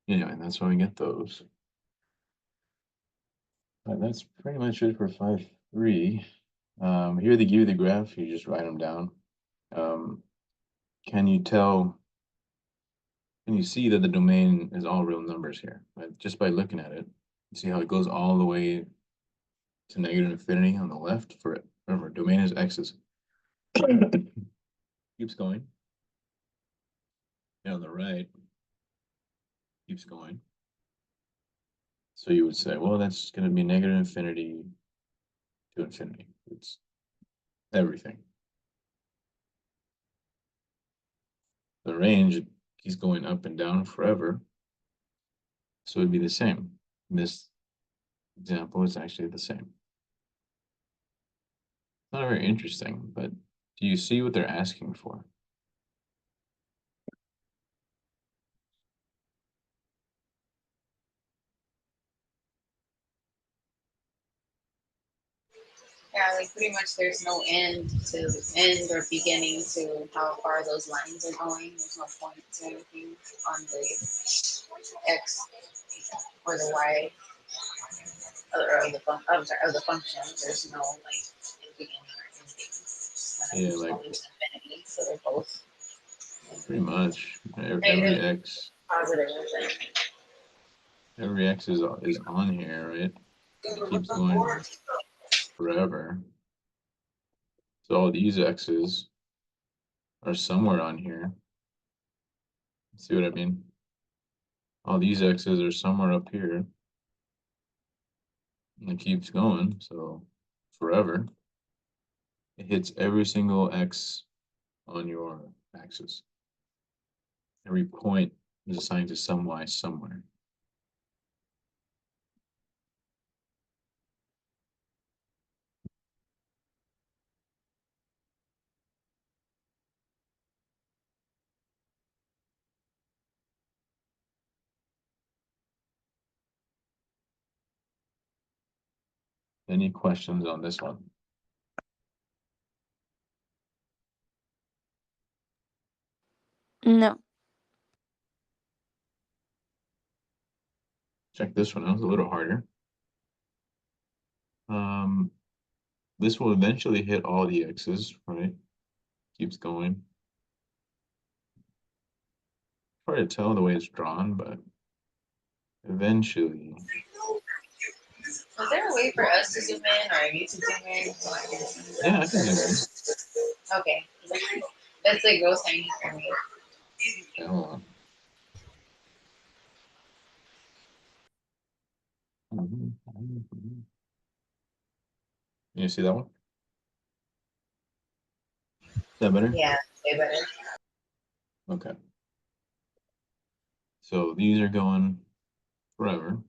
Anyway, that's why we get those. That's pretty much it for 5.3. Here they give you the graph, you just write them down. Can you see that the domain is all real numbers here? Right? Just by looking at it, see how it goes all the way to negative infinity on the left for it. Remember, domain is x's. Keeps going. And on the right, keeps going. So you would say, well, that's going to be negative infinity to infinity. It's everything. The range keeps going up and down forever. So it'd be the same. In this example, it's actually the same. Not very interesting, but do you see what they're asking for? Yeah, like pretty much there's no end or beginning to how far those lines are going. There's no point to anything on the x or the y or of the function. There's no like beginning or ending. Yeah, like infinity. So they're both pretty much every x positive. every x is on here, right? It keeps going forever. So all these x's are somewhere on here. See what I mean? All these x's are somewhere up here. And it keeps going, so forever. It hits every single x on your axis. Every point is assigned to some y somewhere. Any questions on this one? No. Check this one out, it's a little harder. This will eventually hit all the x's, right? Keeps going. Hard to tell the way it's drawn, but eventually. Is there a way for us to zoom in or you to zoom in so I can see? Yeah, I can zoom in. Okay. That's like real tiny for me. Yeah, hold on. You see that one? Is that better? Yeah, way better. Okay. So these are going forever.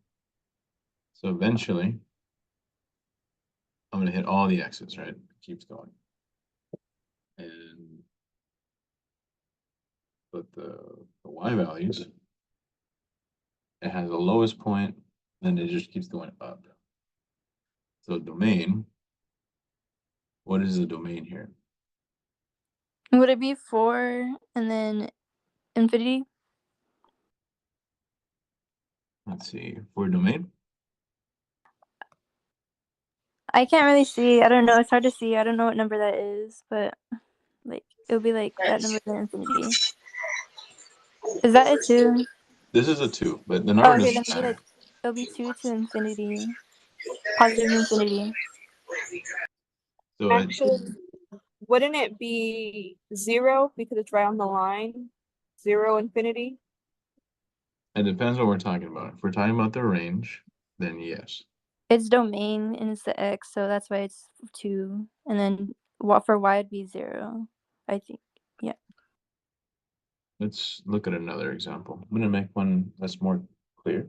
So eventually, I'm going to hit all the x's, right? It keeps going. And but the y values, it has the lowest point, and it just keeps going up. So domain, what is the domain here? Would it be 4 and then infinity? Let's see, for domain, I can't really see. I don't know. It's hard to see. I don't know what number that is, but like it'll be like that number to infinity. Is that it too? this is a 2, but the Oh, number okay, then doesn't it'll be matter. like it'll be 2 to infinity. Positive infinity. So Actually, wouldn't it be 0 because it's right on the line? 0, infinity? It depends what we're talking about. If we're talking about the range, then yes. It's domain and it's the x, so that's why it's 2. And then what for y would be 0, I think. Yeah. Let's look at another example. I'm gonna make one that's more clear.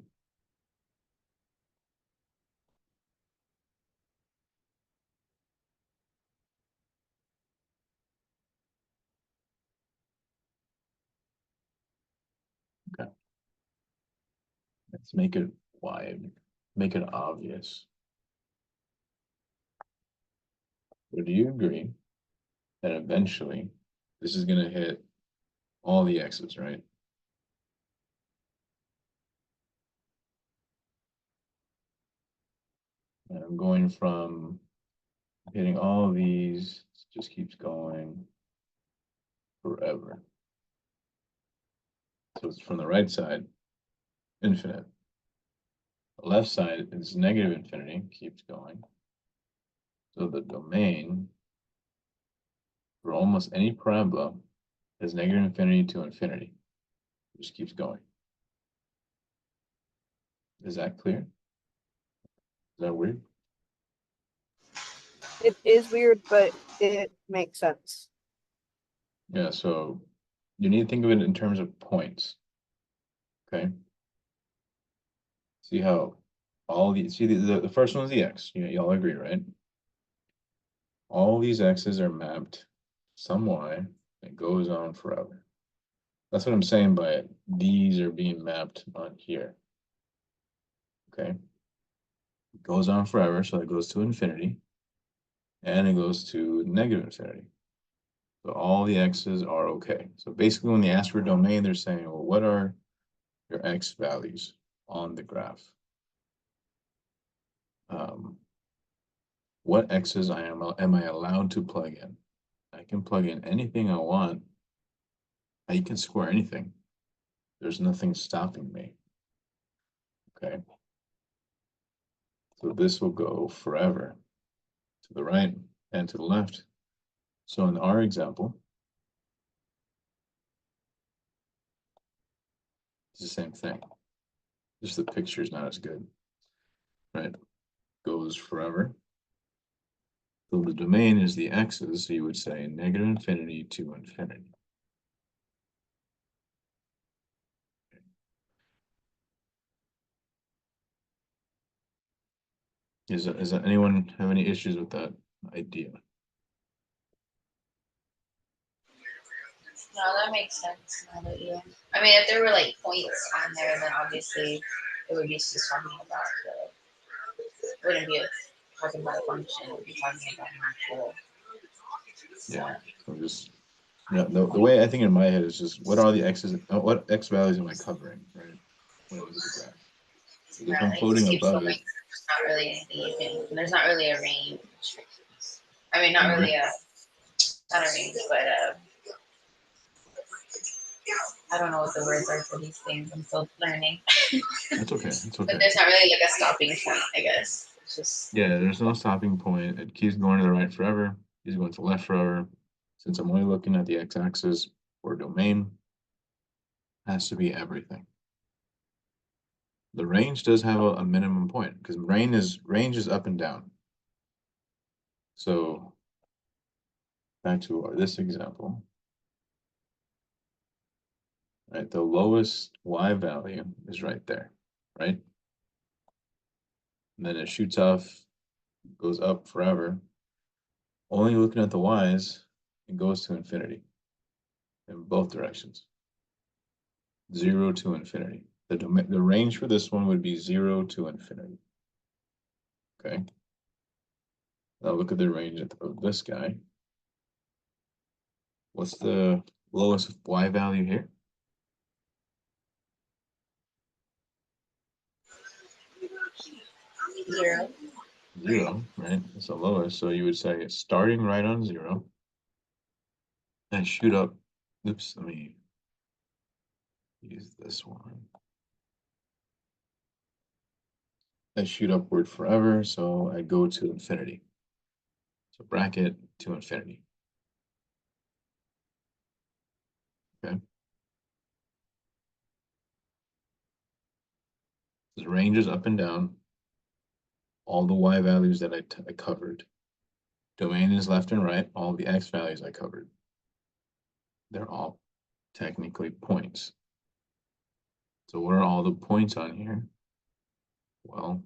Okay. Let's make it wide, make it obvious. Would you agree that eventually this is gonna hit all the x's, right? And I'm going from hitting all of these, it just keeps going forever. So it's from the right side, infinite. The left side is negative infinity, keeps going. So the domain for almost any parabola is negative infinity to infinity. It just keeps going. Is that clear? Is that weird? It is weird, but it makes sense. Yeah, so you need to think of it in terms of points. Okay. See how all these, see the first one's the x, y'all agree, right? All these x's are mapped some y, it goes on forever. That's what I'm saying by it. These are being mapped on here. Okay. It goes on forever, so it goes to infinity. And it goes to negative infinity. So all the x's are okay. So basically when they ask for a domain, they're saying, well, what are your x values on the graph? What x's am I allowed to plug in? I can plug in anything I want. I can square anything. There's nothing stopping me. Okay. So this will go forever to the right and to the left. So in our example, it's the same thing. Just the picture is not as good, right? Goes forever. So the domain is the x's, so you would say negative infinity to infinity. Does anyone have any issues with that idea? No, that makes sense. Now that you, I mean, if there were like points on there, then obviously it would be just talking about it wouldn't be talking about a function. It would be talking about an actual. Yeah. So just the way I think in my head is just what are the x's? What x values am I covering, right? When I look at the graph. Because if I'm It floating just keeps above going. it, There's not really anything you can. There's not really a range. I mean, not Mhm. really a. Not a range, but I don't know what the words are for these things. I'm still learning. that's okay. It's But okay. there's not really like a stopping point, I guess. It's just Yeah, there's no stopping point. It keeps going to the right forever. Keeps going to the left forever. Since I'm only looking at the x-axis or domain, has to be everything. The range does have a minimum point because range is up and down. So back to this example, right? The lowest y value is right there, right? And then it shoots off, goes up forever. Only looking at the y's, it goes to infinity in both directions. 0 to infinity. The range for this one would be 0 to infinity. Okay. Now look at the range of this guy. What's the lowest y value here? 0. 0, right? It's the lowest. So you would say it's starting right on 0 and shoot up. Oops, let me use this one. I shoot upward forever, so I go to infinity. So bracket to infinity. Okay. The range is up and down. All the y values that I covered. Domain is left and right. All the x values I covered. They're all technically points. So what are all the points on here? Well,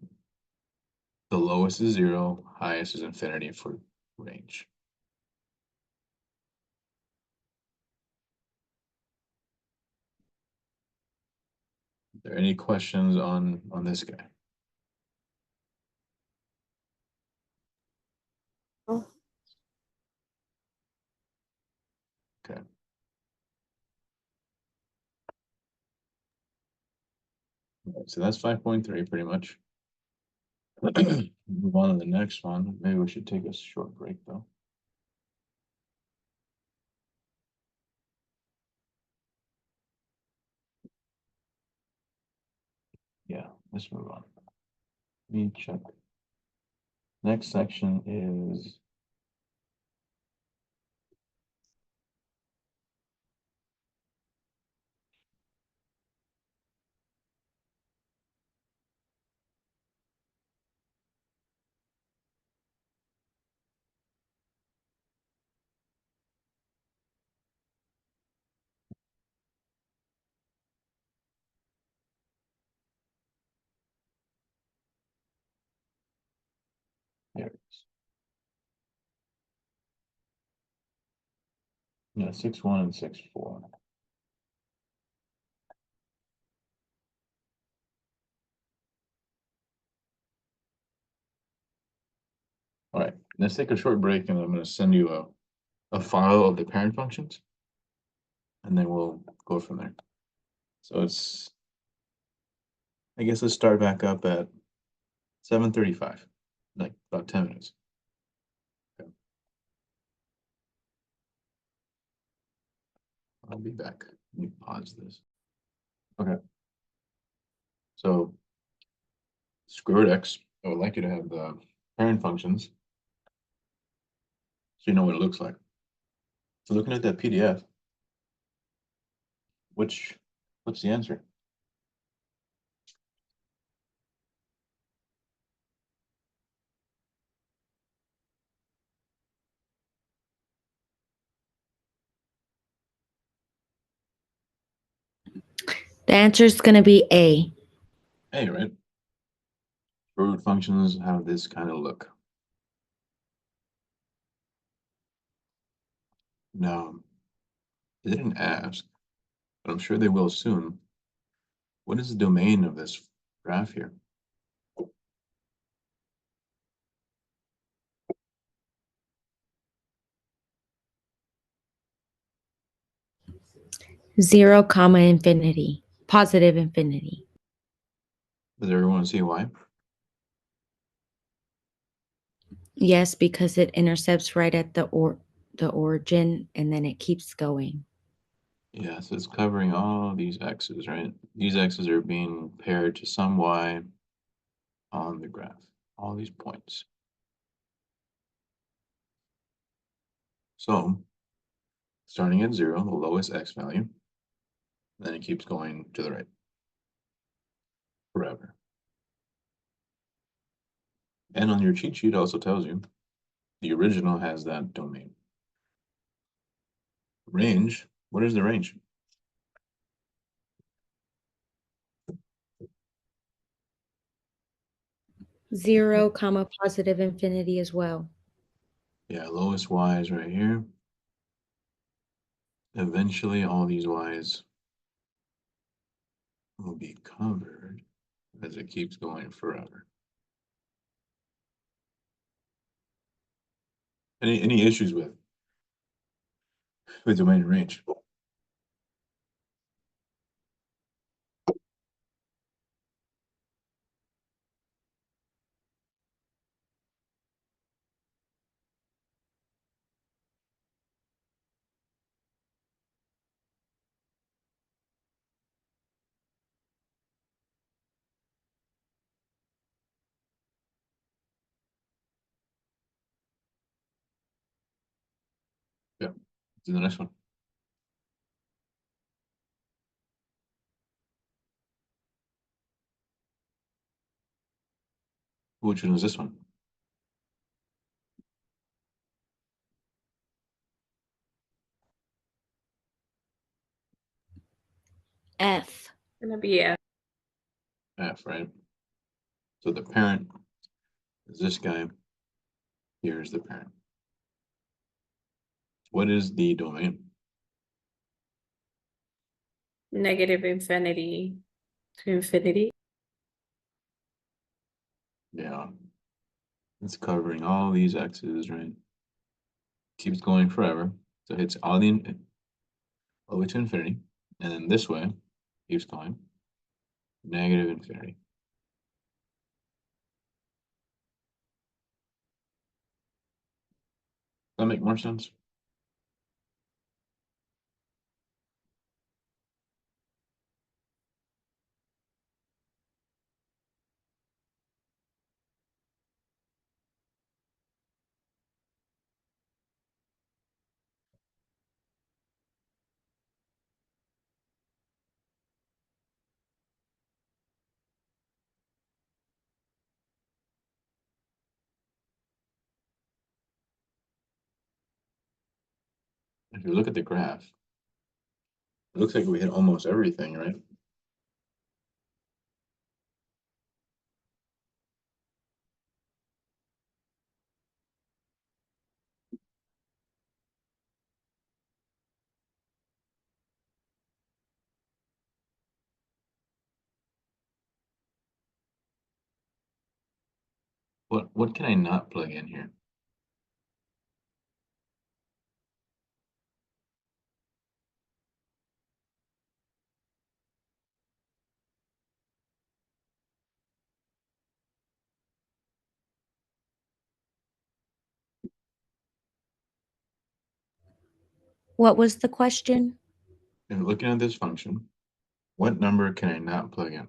the lowest is 0, highest is infinity for range. Are there any questions on this guy? Oh. Okay. Alright, so that's 5.3 pretty much. Move on to the next one. Maybe we should take a short break though. Yeah, let's move on. Let me check. Next section is there it is. Yeah, 6.1 and 6.4. All right, let's take a short break and I'm going to send you a file of the parent functions and then we'll go from there. So it's, I guess let's start back up at 7:35, like about 10 minutes. Okay. I'll be back. Let me pause this. Okay. So square root x, I would like you to have the parent functions so you know what it looks like. So looking at that PDF, what's the answer? The answer is going to be A. A, right? Square root functions have this kind of look. Now, they didn't ask, but I'm sure they will soon. What is the domain of this graph here? Zero comma infinity. Positive infinity. Does everyone see why? Yes, because it intercepts right at the origin and then it keeps going. Yeah, so it's covering all these x's, right? These x's are being paired to some y on the graph, all these points. So, starting at 0, the lowest x value, then it keeps going to the right forever. And on your cheat sheet also tells you the original has that domain. Range, what is the range? Zero comma positive infinity as well. Yeah, lowest y is right here. Eventually, all these y's will be covered as it keeps going forever. Any issues with domain and range? Yeah, do the next one. Which one is this one? F. Gonna be a F, right? So the parent is this guy. Here's the parent. What is the domain? negative infinity to infinity. Yeah. It's covering all these x's, right? Keeps going forever. So it hits all the way to infinity. And then this way keeps going. Negative infinity. That make more sense? If you look at the graph, it looks like we hit almost everything, right? What can I not plug in here? What was the question? And looking at this function, what number can I not plug in?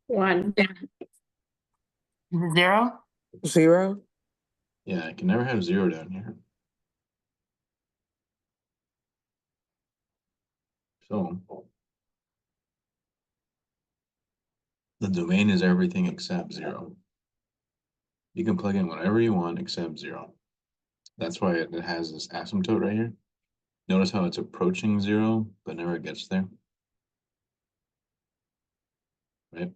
1. Zero? Zero? Yeah, I can never have 0 down here. So the domain is everything except 0. You can plug in whatever you want except 0. That's why it has this asymptote right here. Notice how it's approaching 0, but never gets there. Right?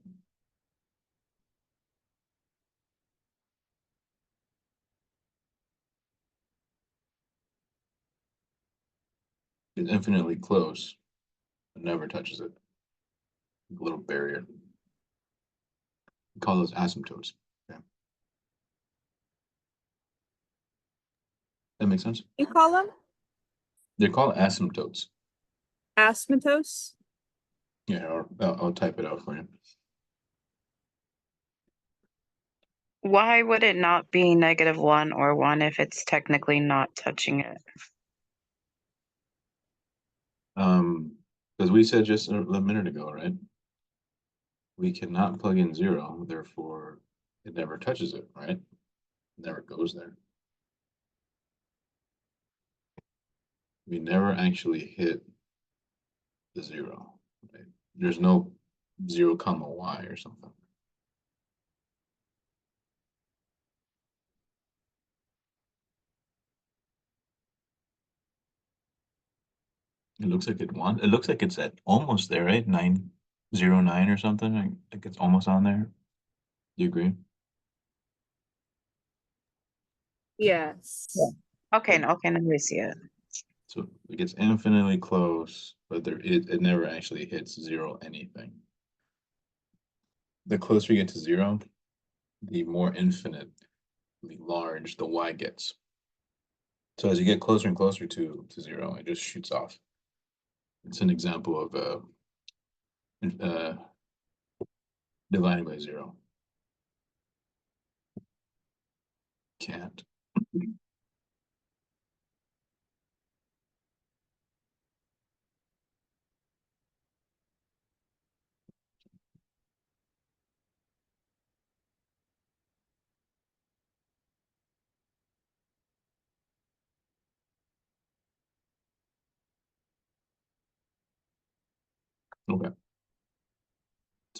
It's infinitely close, but never touches it. A little barrier. We call those asymptotes. Okay. That makes sense? You call them They're called asymptotes. asymptotes? Yeah, or I'll type it out for you. Why would it not be -1 or 1 if it's technically not touching it? Because we said just a minute ago, right? We cannot plug in 0, therefore it never touches it, right? It never goes there. We never actually hit the 0. Right? There's no 0 comma y or something. It looks like it looks like it's at almost there, right? 909 or something. Like it's almost on there. Do you agree? Yes. Okay, okay, now I see it. So it gets infinitely close, but it never actually hits 0 anything. The closer you get to 0, the more infinitely large the y gets. So as you get closer and closer to 0, it just shoots off. It's an example of dividing by 0. Can't. Okay.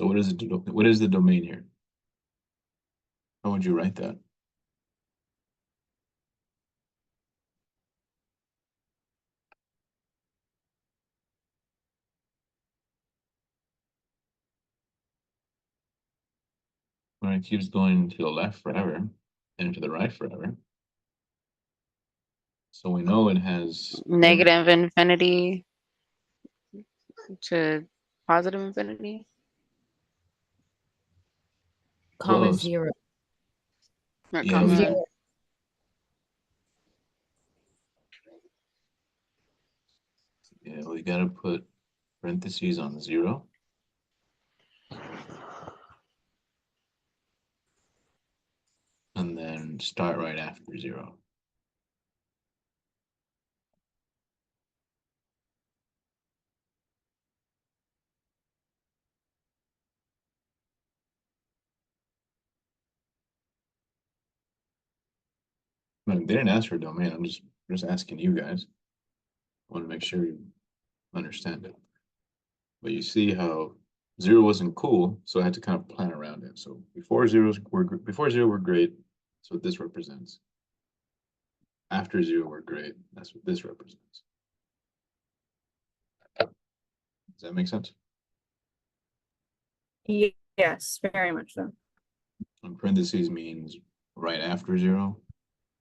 So what is the domain here? How would you write that? When it keeps going to the left forever and to the right forever. So we know it has Negative infinity to positive infinity. Comma close. 0. Or Yeah, comma. Zero. Yeah, we gotta put parentheses on 0. And then start right after 0. I didn't ask for a domain. I'm just asking you guys. I want to make sure you understand it. But you see how 0 wasn't cool, so I had to kind of plan around it. So before 0 were great. That's what this represents. After 0 were great. That's what this represents. Does that make sense? Yes, very much so. And parentheses means right after 0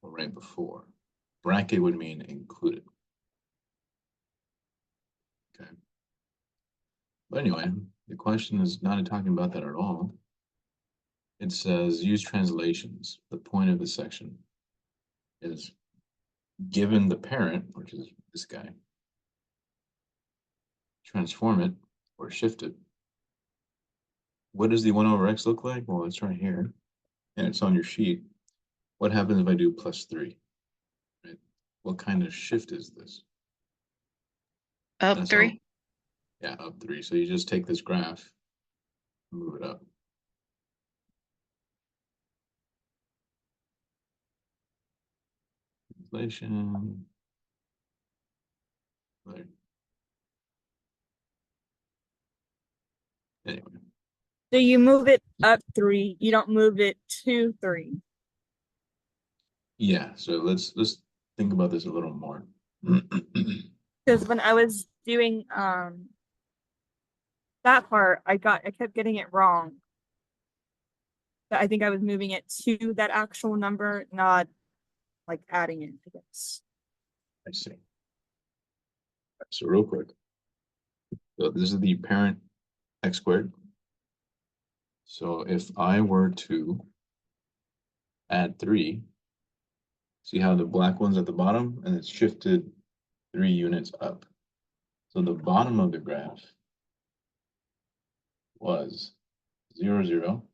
or right before. Bracket would mean included. Okay. But anyway, the question is not talking about that at all. It says use translations. The point of the section is given the parent, which is this guy, transform it or shift it. What does the 1 over x look like? Well, it's right here, and it's on your sheet. What happens if I do plus 3? Right? What kind of shift is this? Up That's 3. all. Yeah, up 3. So you just take this graph, move it up. Translation. Right. Anyway, So you move it up 3, you don't move it to 3. yeah. So let's think about this a little more. Because when I was doing that part, I kept getting it wrong. But I think I was moving it to that actual number, not like adding it, I guess. I see. So real quick. So this is the parent x squared. So if I were to add 3, see how the black one's at the bottom and it's shifted 3 units up. So the bottom of the graph was 0, 0.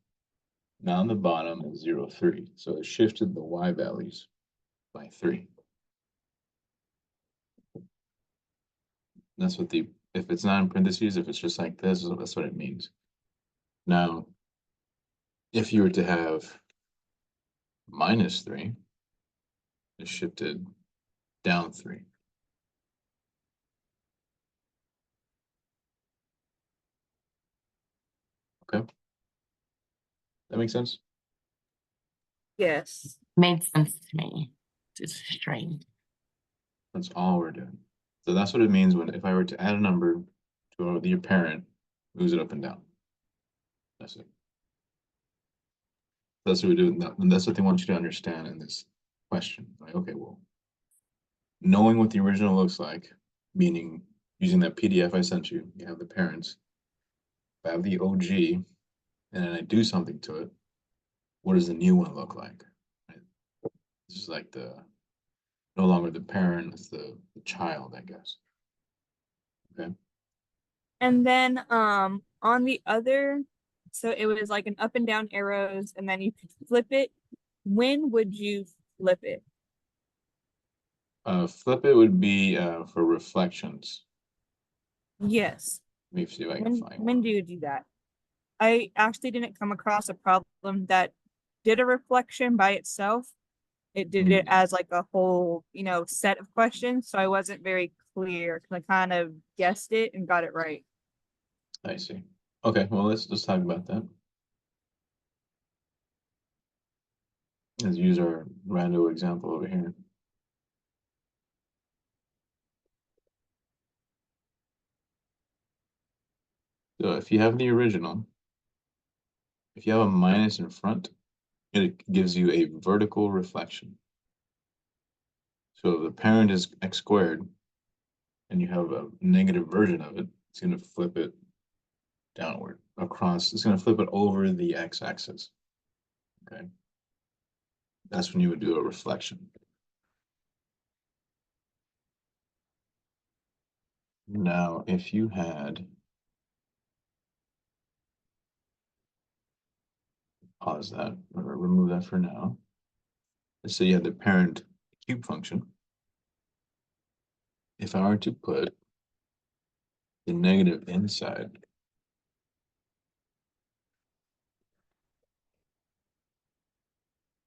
Now on the bottom is 0, 3. So it shifted the y values by 3. That's what if it's not in parentheses, if it's just like this, that's what it means. Now, if you were to have minus 3, it shifted down 3. Okay. That makes sense? Yes. Made sense to me. It's strange. That's all we're doing. So that's what it means if I were to add a number to your parent, moves it up and down. That's it. That's what we do. And that's what they want you to understand in this question. Like, okay, well, knowing what the original looks like, meaning using that PDF I sent you, you have the parents, I have the OG, and then I do something to it, what does the new one look like? Right? This is like no longer the parent, it's the child, I guess. Okay. And then on the other, so it was like an up and down arrows, and then you could flip it. When would you flip it? Flip it would be for reflections. Yes. Let me see if I can find When one. do you do that? I actually didn't come across a problem that did a reflection by itself. It did it as like a whole, set of questions. So I wasn't very clear because I kind of guessed it and got it right. I see. Okay, well, let's talk about that. Let's use our rando example over here. So if you have the original, if you have a minus in front, it gives you a vertical reflection. So if the parent is x squared, and you have a negative version of it, it's going to flip it downward across. It's going to flip it over the x-axis. Okay. That's when you would do a reflection. Now, if you had, pause that or remove that for now. Let's say you had the parent cube function. If I were to put the negative inside,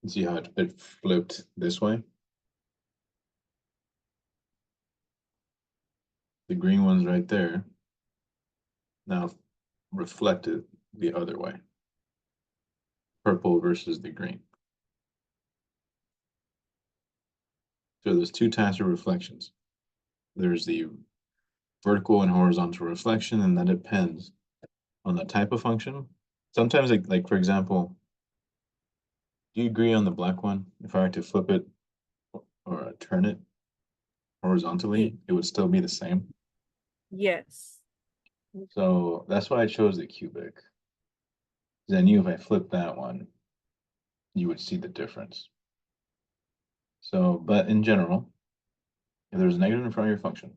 see how it flipped this way? The green one's right there. Now reflected the other way. Purple versus the green. So there's two types of reflections. There's the vertical and horizontal reflection, and that depends on the type of function. Sometimes, like for example, do you agree on the black one? If I were to flip it or turn it horizontally, it would still be the same. Yes. So that's why I chose the cubic. Because I knew if I flipped that one, you would see the difference. So, but in general, if there's a negative in front of your function,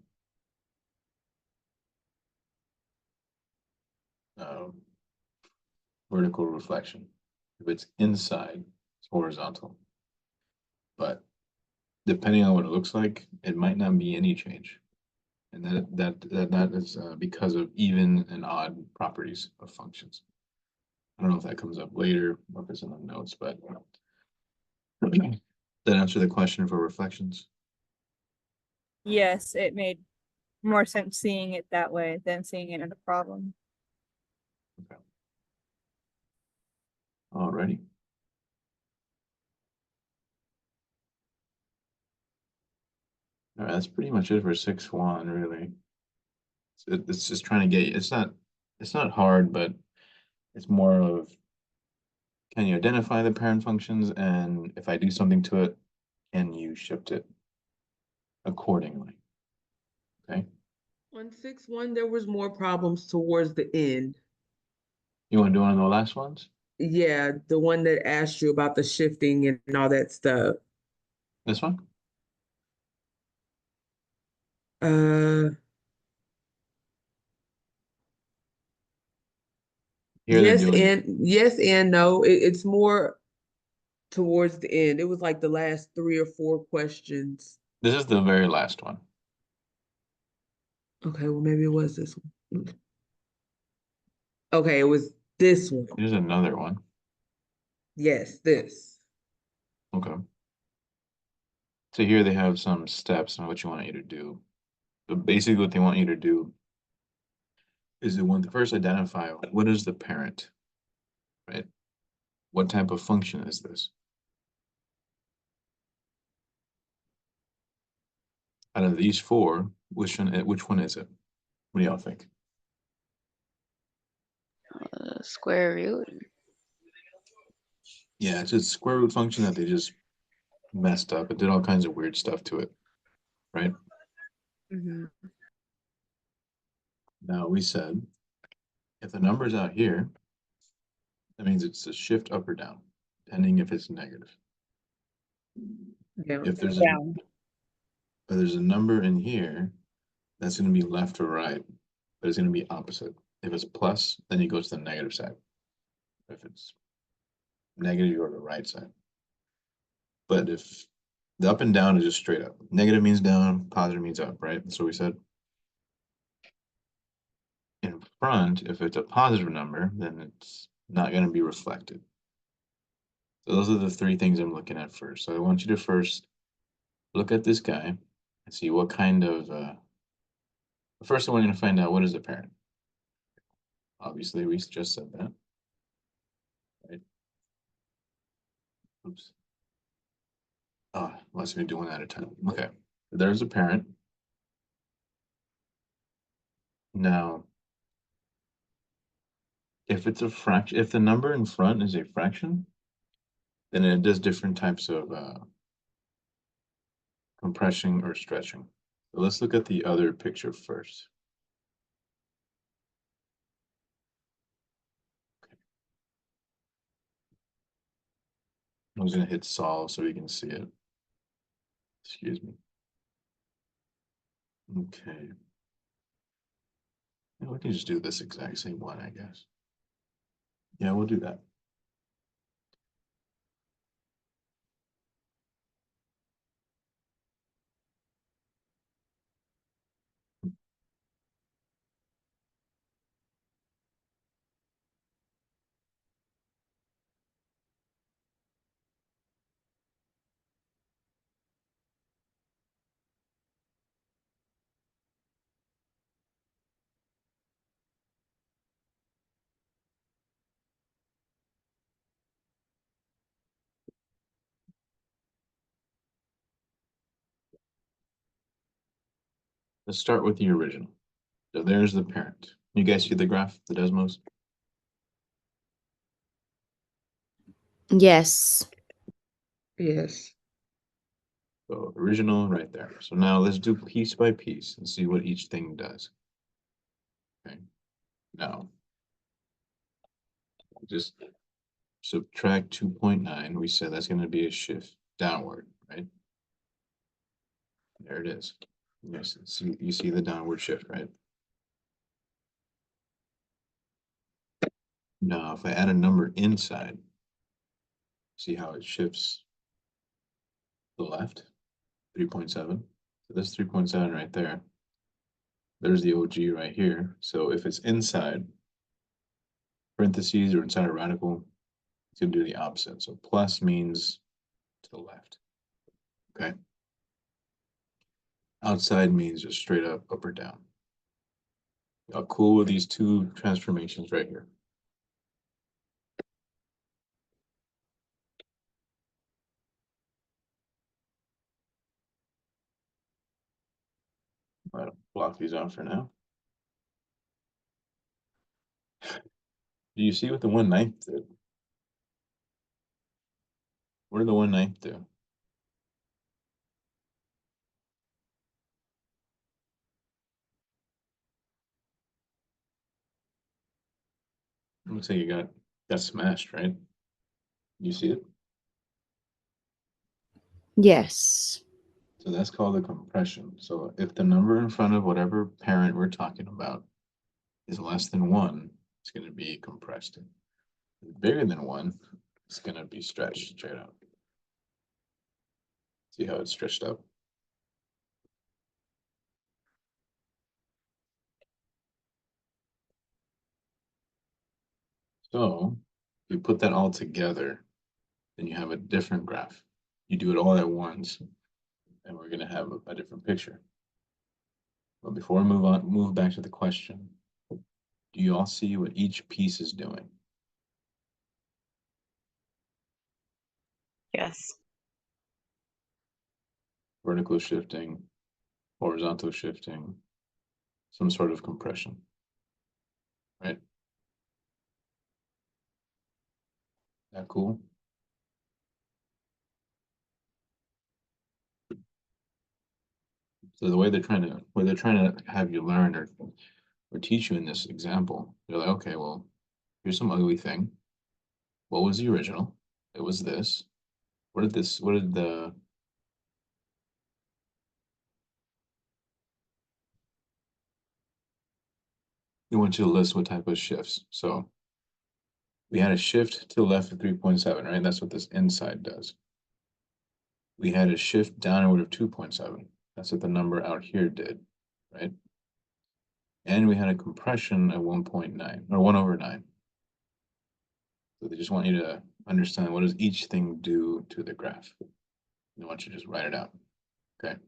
vertical reflection. If it's inside, it's horizontal. But depending on what it looks like, it might not be any change. And that is because of even and odd properties of functions. I don't know if that comes up later or if it's in the notes, but that answer the question for reflections. Yes, it made more sense seeing it that way than seeing it in a problem. Okay. Alrighty. All right, that's pretty much it for 6-1, really. It's just trying to get, it's not hard, but it's more of, can you identify the parent functions? And if I do something to it, can you shift it accordingly? Okay. On 6-1, there was more problems towards the end. You want to do one of the last ones? Yeah, the one that asked you about the shifting and all that stuff. This one? Uh, Here they're doing, yes and no. It's more towards the end. It was like the last 3 or 4 questions. this is the very last one. Okay, well maybe it was this one. Okay, it was this one. Here's another one. Yes, this. Okay. So here they have some steps on what you want you to do. But basically what they want you to do is they want to first identify what is the parent, right? What type of function is this? Out of these 4, which one is it? What do y'all think? Square root. Yeah, it's a square root function that they just messed up. It did all kinds of weird stuff to it, right? Mm-hmm. Now we said, if the number's out here, that means it's a shift up or down, depending if it's negative. Yeah. If there's a number in here, that's going to be left or right, but it's going to be opposite. If it's plus, then you go to the negative side. If it's negative, you go to the right side. But if the up and down is just straight up, negative means down, positive means up, right? That's what we said. In front, if it's a positive number, then it's not going to be reflected. So those are the 3 things I'm looking at first. So I want you to first look at this guy and see what kind of, first I want you to find out what is the parent. Obviously, we just said that. Right? Oops. Oh, must be doing that at a time. Okay. There's a parent. Now, if it's a fraction, if the number in front is a fraction, then it does different types of compression or stretching. So let's look at the other picture first. I'm just gonna hit solve so we can see it. Excuse me. Okay. Yeah, we can just do this exact same one, I guess. Yeah, we'll do that. Let's start with the original. So there's the parent. You guys see the graph, the Desmos? Yes. Yes. So original right there. So now let's do piece by piece and see what each thing does. Okay. Now, just subtract 2.9. We said that's going to be a shift downward, right? There it is. Yes, you see the downward shift, right? Now, if I add a number inside, see how it shifts to the left? 3.7. So that's 3.7 right there. There's the OG right here. So if it's inside parentheses or inside a radical, it's going to do the opposite. So plus means to the left. Okay. Outside means just straight up or down. Y'all cool with these two transformations right here? I'll block these out for now. Do you see what the 1/9 did? What did the 1/9 do? Looks like you got smashed, right? You see it? Yes. So that's called a compression. So if the number in front of whatever parent we're talking about is less than 1, it's going to be compressed. If it's bigger than 1, it's going to be stretched straight out. See how it's stretched up? So if you put that all together, then you have a different graph. You do it all at once, and we're going to have a different picture. But before we move back to the question, do you all see what each piece is doing? Yes. Vertical shifting, horizontal shifting, some sort of compression, right? That cool? So the way they're trying to have you learn or teach you in this example, they're like, okay, well, here's some ugly thing. What was the original? It was this. What did the you want you to list what type of shifts. So we had a shift to the left of 3.7, right? That's what this inside does. We had a shift downward of 2.7. That's what the number out here did, right? And we had a compression of 1.9 or 1/9. So they just want you to understand what does each thing do to the graph. They want you to just write it out. Okay.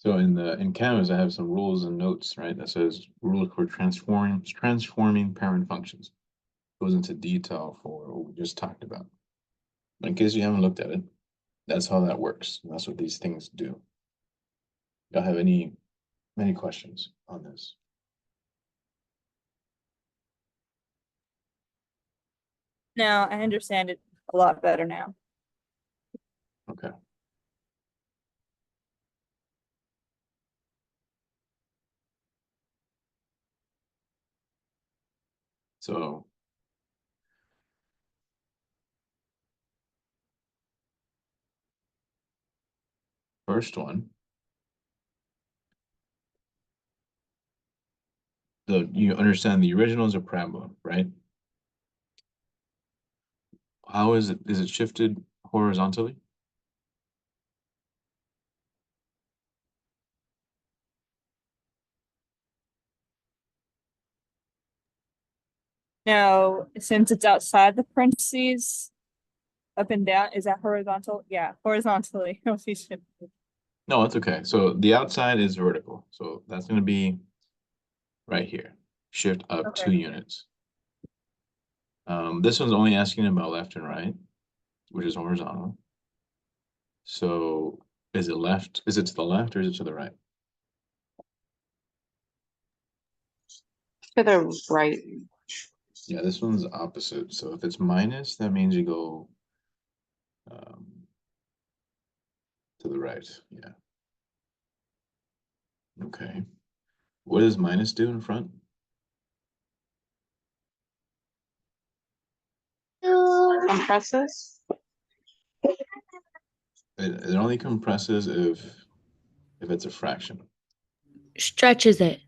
So in Canvas, I have some rules and notes, right? That says rules for transforming parent functions. Goes into detail for what we just talked about. In case you haven't looked at it, that's how that works. That's what these things do. Y'all have any questions on this? Now I understand it a lot better now. Okay. So first one. So you understand the original is a parabola, right? How is it shifted horizontally? Now, since it's outside the parentheses, up and down, is that horizontal? Yeah, horizontally. No, it's okay. So the outside is vertical. So that's going to be right here. Shift up Okay. 2 units. This one's only asking about left and right, which is horizontal. So is it left? Is it to the left or is it to the right? To the right. Yeah, this one's opposite. So if it's minus, that means you go to the right. Yeah. Okay. What does minus do in front? Compresses. It only compresses if it's a fraction. Stretches it.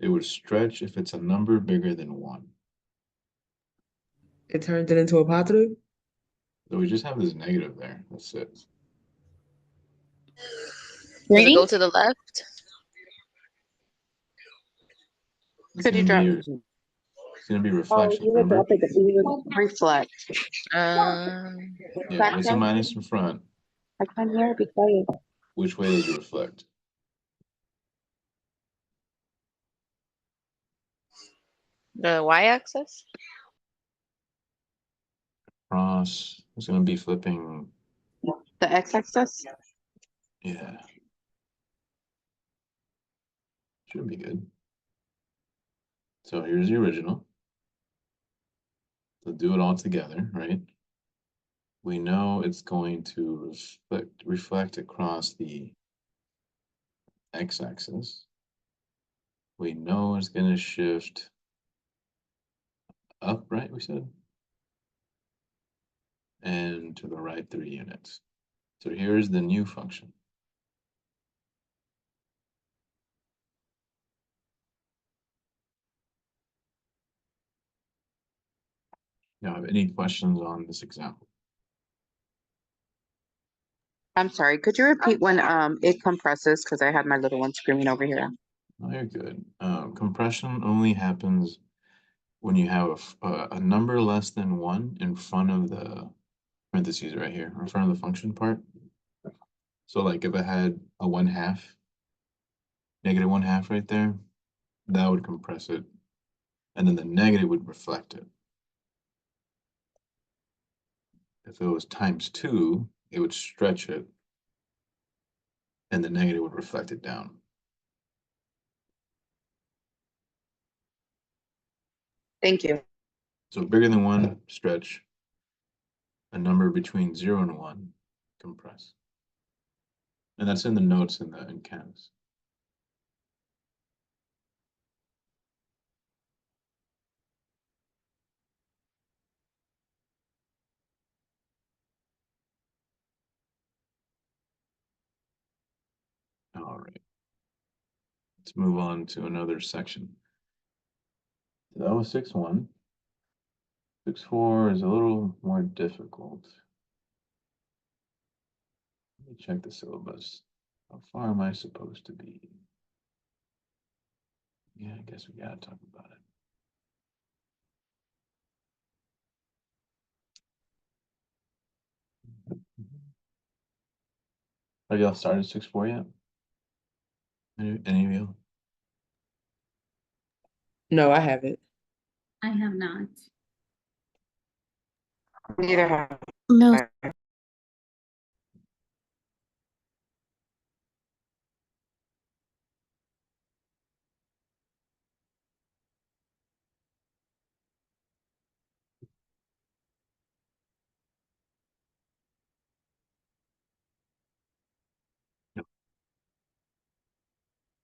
It would stretch if it's a number bigger than 1. It turns it into a positive? So we just have this negative there. That's it. Does it go to the left? It's Could you gonna drop? be it's gonna be reflection, remember? Reflect. Yeah, there's a minus in front. I can't hear. Be quiet. Which way does it reflect? The y-axis? Cross. It's gonna be flipping. The x-axis. Yeah. Should be good. So here's the original. So do it all together, right? We know it's going to reflect across the x-axis. We know it's going to shift up, right? We said, and to the right 3 units. So here's the new function. Now, have any questions on this example? I'm sorry. Could you repeat when it compresses? Because I had my little one screaming over here. Oh, you're good. Compression only happens when you have a number less than 1 in front of the parentheses right here, in front of the function part. So like if I had a 1/2, -1/2 right there, that would compress it. And then the negative would reflect it. If it was ×2, it would stretch it. And the negative would reflect it down. Thank you. So bigger than 1, stretch. A number between 0 and 1, compress. And that's in the notes in Canvas. All right. Let's move on to another section. So that was 6.1. 6.4 is a little more difficult. Let me check the syllabus. How far am I supposed to be? Yeah, I guess we gotta talk about it. Have y'all started 6.4 yet? Any of you? No, I haven't. I have not. Neither have No. I.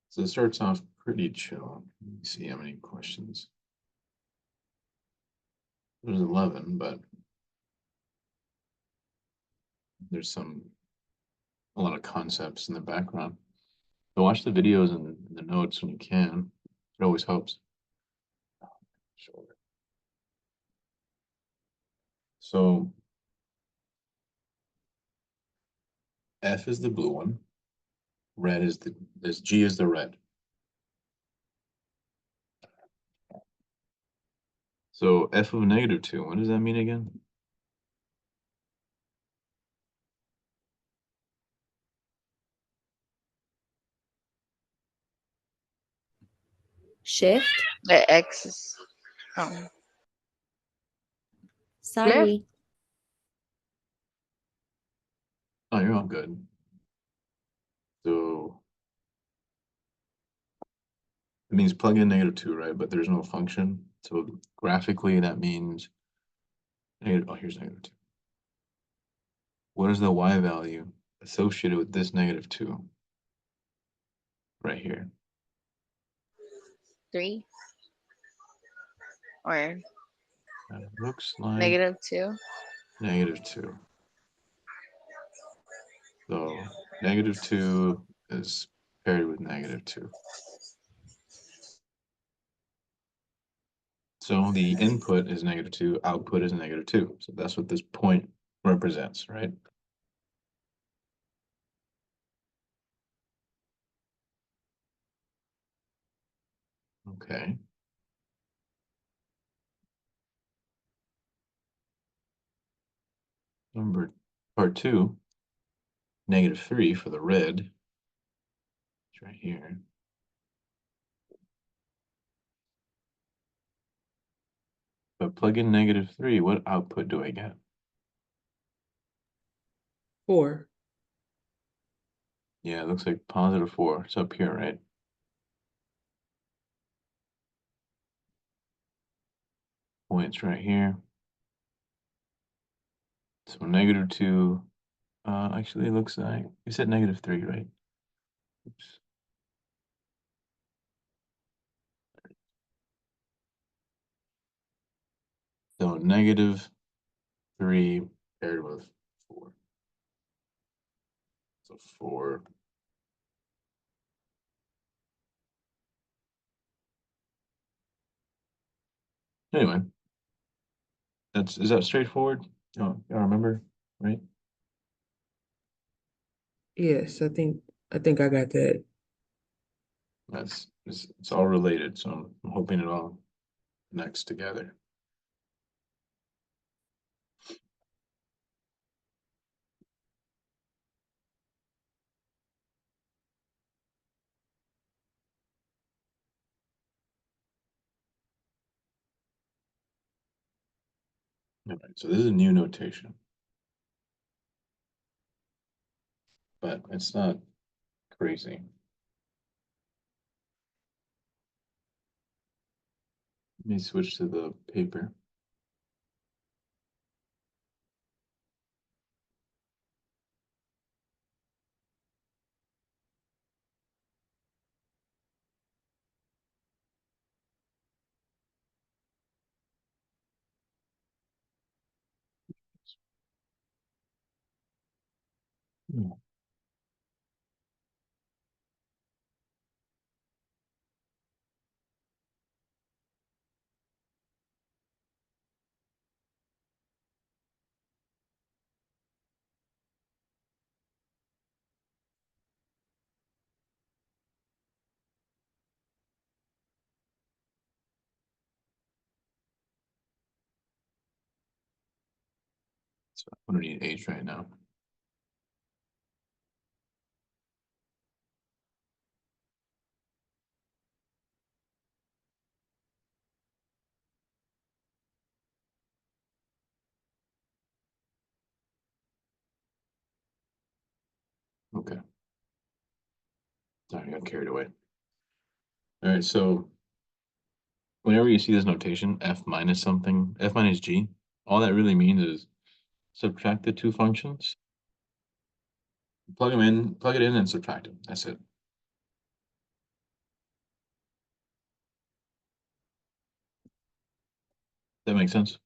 So it starts off pretty chill. Let me see how many questions. There's 11, but there's a lot of concepts in the background. So watch the videos and the notes when you can. It always helps. Sure. So F is the blue one. Red is G is the red. So F of -2, what does that mean again? Shift. The X is, oh, Sorry. Oh, you're all good. So it means plug in -2, right? But there's no function. So graphically that means negative, oh, here's -2. What is the Y value associated with this -2? Right here. 3 or Looks like -2. -2. So -2 is paired with -2. So the input is -2, output is -2. So that's what this point represents, right? Okay. Part 2, -3 for the red. It's right here. But plug in -3, what output do I get? 4. Yeah, it looks like +4. It's up here, right? Points right here. So -2, actually it looks like, you said -3, right? Oops. So -3 paired with 4. So 4. Anyway, is that straightforward? Oh, y'all remember, right? Yes, I think I got that. It's all related, so I'm hoping it all connects together. All right, so this is a new notation, but it's not crazy. Let me switch to the paper. Hmm. So I'm gonna need H right now. Okay. Sorry, I got carried away. All right, so whenever you see this notation, f minus something, f minus g, all that really means is subtract the two functions, plug it in and subtract them. That's it. That makes sense?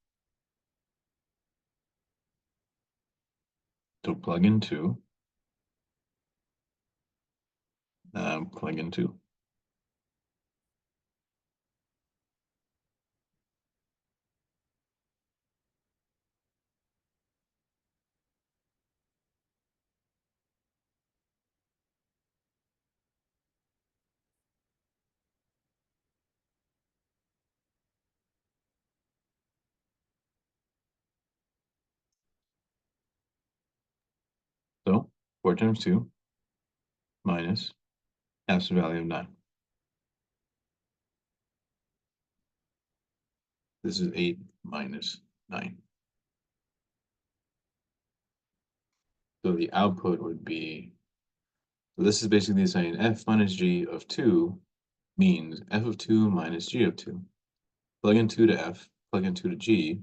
So plug in 2. Plug in 2. So 4 times 2 minus f's value of 9. This is 8 minus 9. So the output would be, so this is basically saying f minus g of 2 means f of 2 minus g of 2. Plug in 2 to f, plug in 2 to g,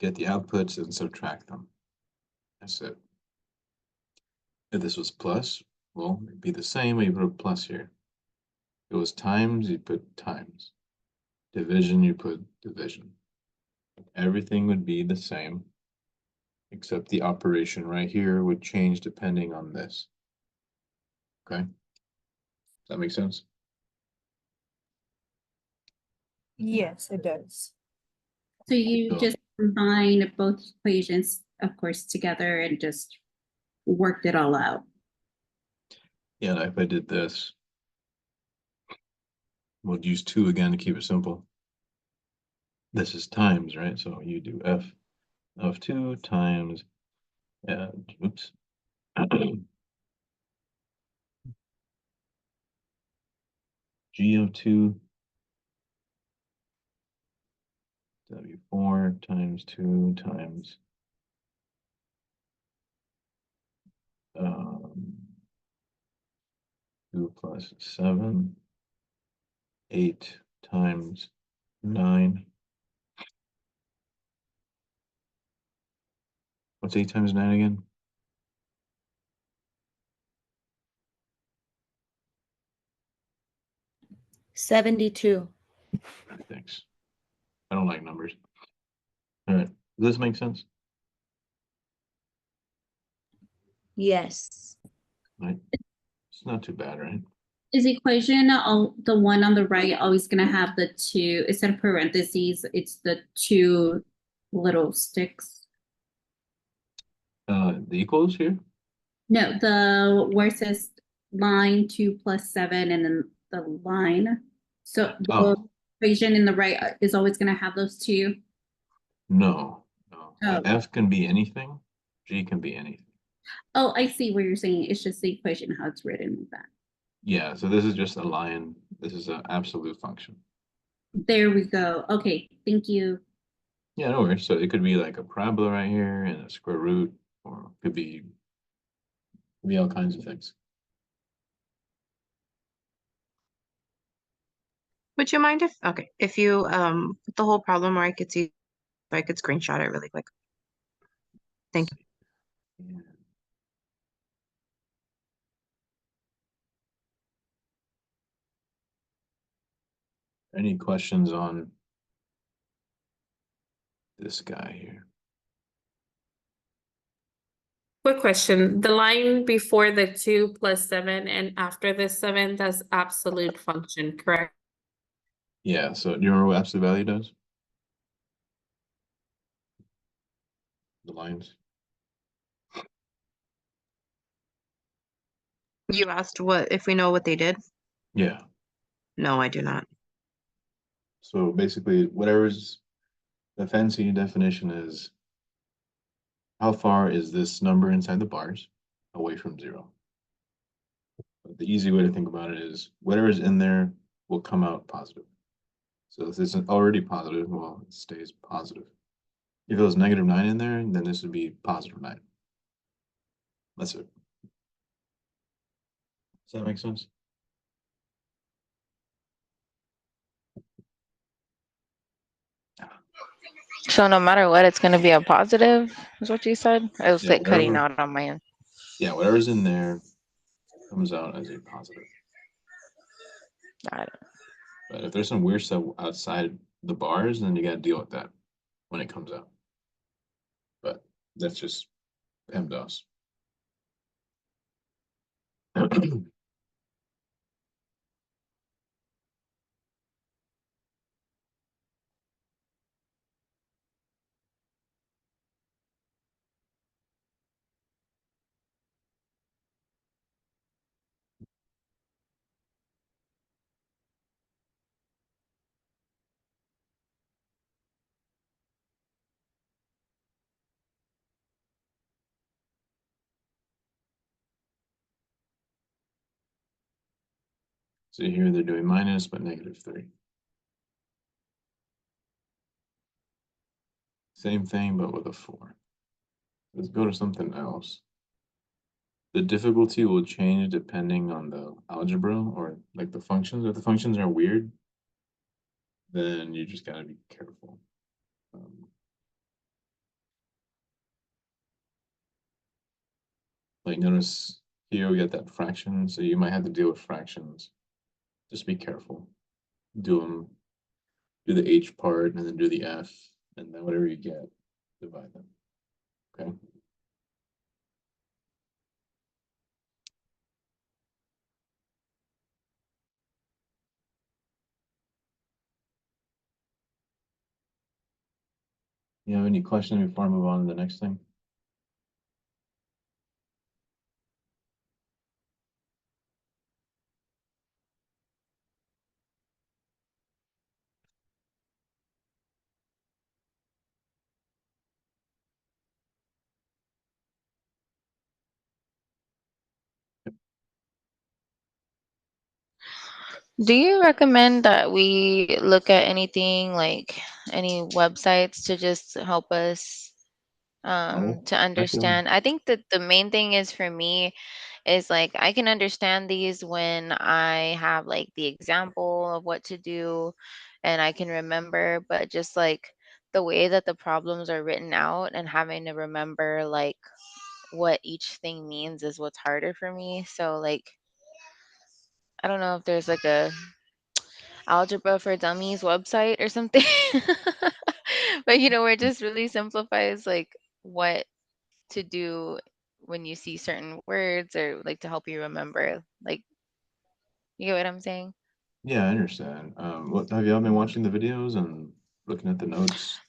get the outputs and subtract them. That's it. If this was plus, well, it'd be the same, but you put a plus here. If it was times, you put times. Division, you put division. Everything would be the same, except the operation right here would change depending on this. Okay? Does that make sense? Yes, it does. So you So- just combine both equations, of course, together and just worked it all out. Yeah, and if I did this, we'll use 2 again to keep it simple. This is times, right? So you do f of 2 times, oops. G of 2, W4 times 2 times um, 2 plus 7, 8 times 9. What's 8 times 9 again? $72. Thanks. I don't like numbers. All right. Does this make sense? Yes. Right. It's not too bad, right? Is equation the one on the right always going to have the 2 instead of parentheses? It's the 2 little sticks. The equals here? No, the where it says line 2 plus 7 and then the line. So the Oh. equation in the right is always going to have those 2. No. Oh. F can be anything. G can be anything. Oh, I see what you're saying. It's just the equation how it's written like that. Yeah, so this is just a line. This is an absolute function. There we go. Okay, thank you. Yeah, no worries. So it could be like a parabola right here and a square root, or it could be all kinds of things. Would you mind if you put the whole problem where I could see, if I could screenshot it really quick? Thank you. Yeah. Any questions on this guy here? Quick question. The line before the 2 plus 7 and after the 7, that's absolute function, correct? Yeah, so do you remember what absolute value does? The lines. You asked what if we know what they did? Yeah. No, I do not. So basically, whatever's the fancy definition is, how far is this number inside the bars away from 0? The easy way to think about it is whatever is in there will come out positive. So if this is already positive, well, it stays positive. If it was -9 in there, then this would be +9. That's it. Does that make sense? So no matter what, it's gonna be a positive, is what you said? I was Yeah, like cutting whatever. out on my end. Yeah, whatever's in there comes out as a positive. Got it. But if there's some weird stuff outside the bars, then you got to deal with that when it comes out. But that's just PEMDAS. So here they're doing minus, but -3. Same thing, but with a 4. Let's go to something else. The difficulty will change depending on the algebra or like the functions. If the functions are weird, then you just gotta be careful. Like notice here we got that fraction, so you might have to deal with fractions. Just be careful. Do the H part and then do the F, and then whatever you get, divide them. Okay. You have any questions before I move on to the next thing? Do you recommend that we look at anything like any websites to just help us Oh, to heck yeah. understand? I think that the main thing is for me is like I can understand these when I have like the example of what to do and I can remember, but just like the way that the problems are written out and having to remember like what each thing means is what's harder for me. So like I don't know if there's like a Algebra for Dummies website or something. But where it just really simplifies like what to do when you see certain words or like to help you remember. Like, you get what I'm saying? Yeah, I understand. What have y'all been watching the videos and looking at the notes?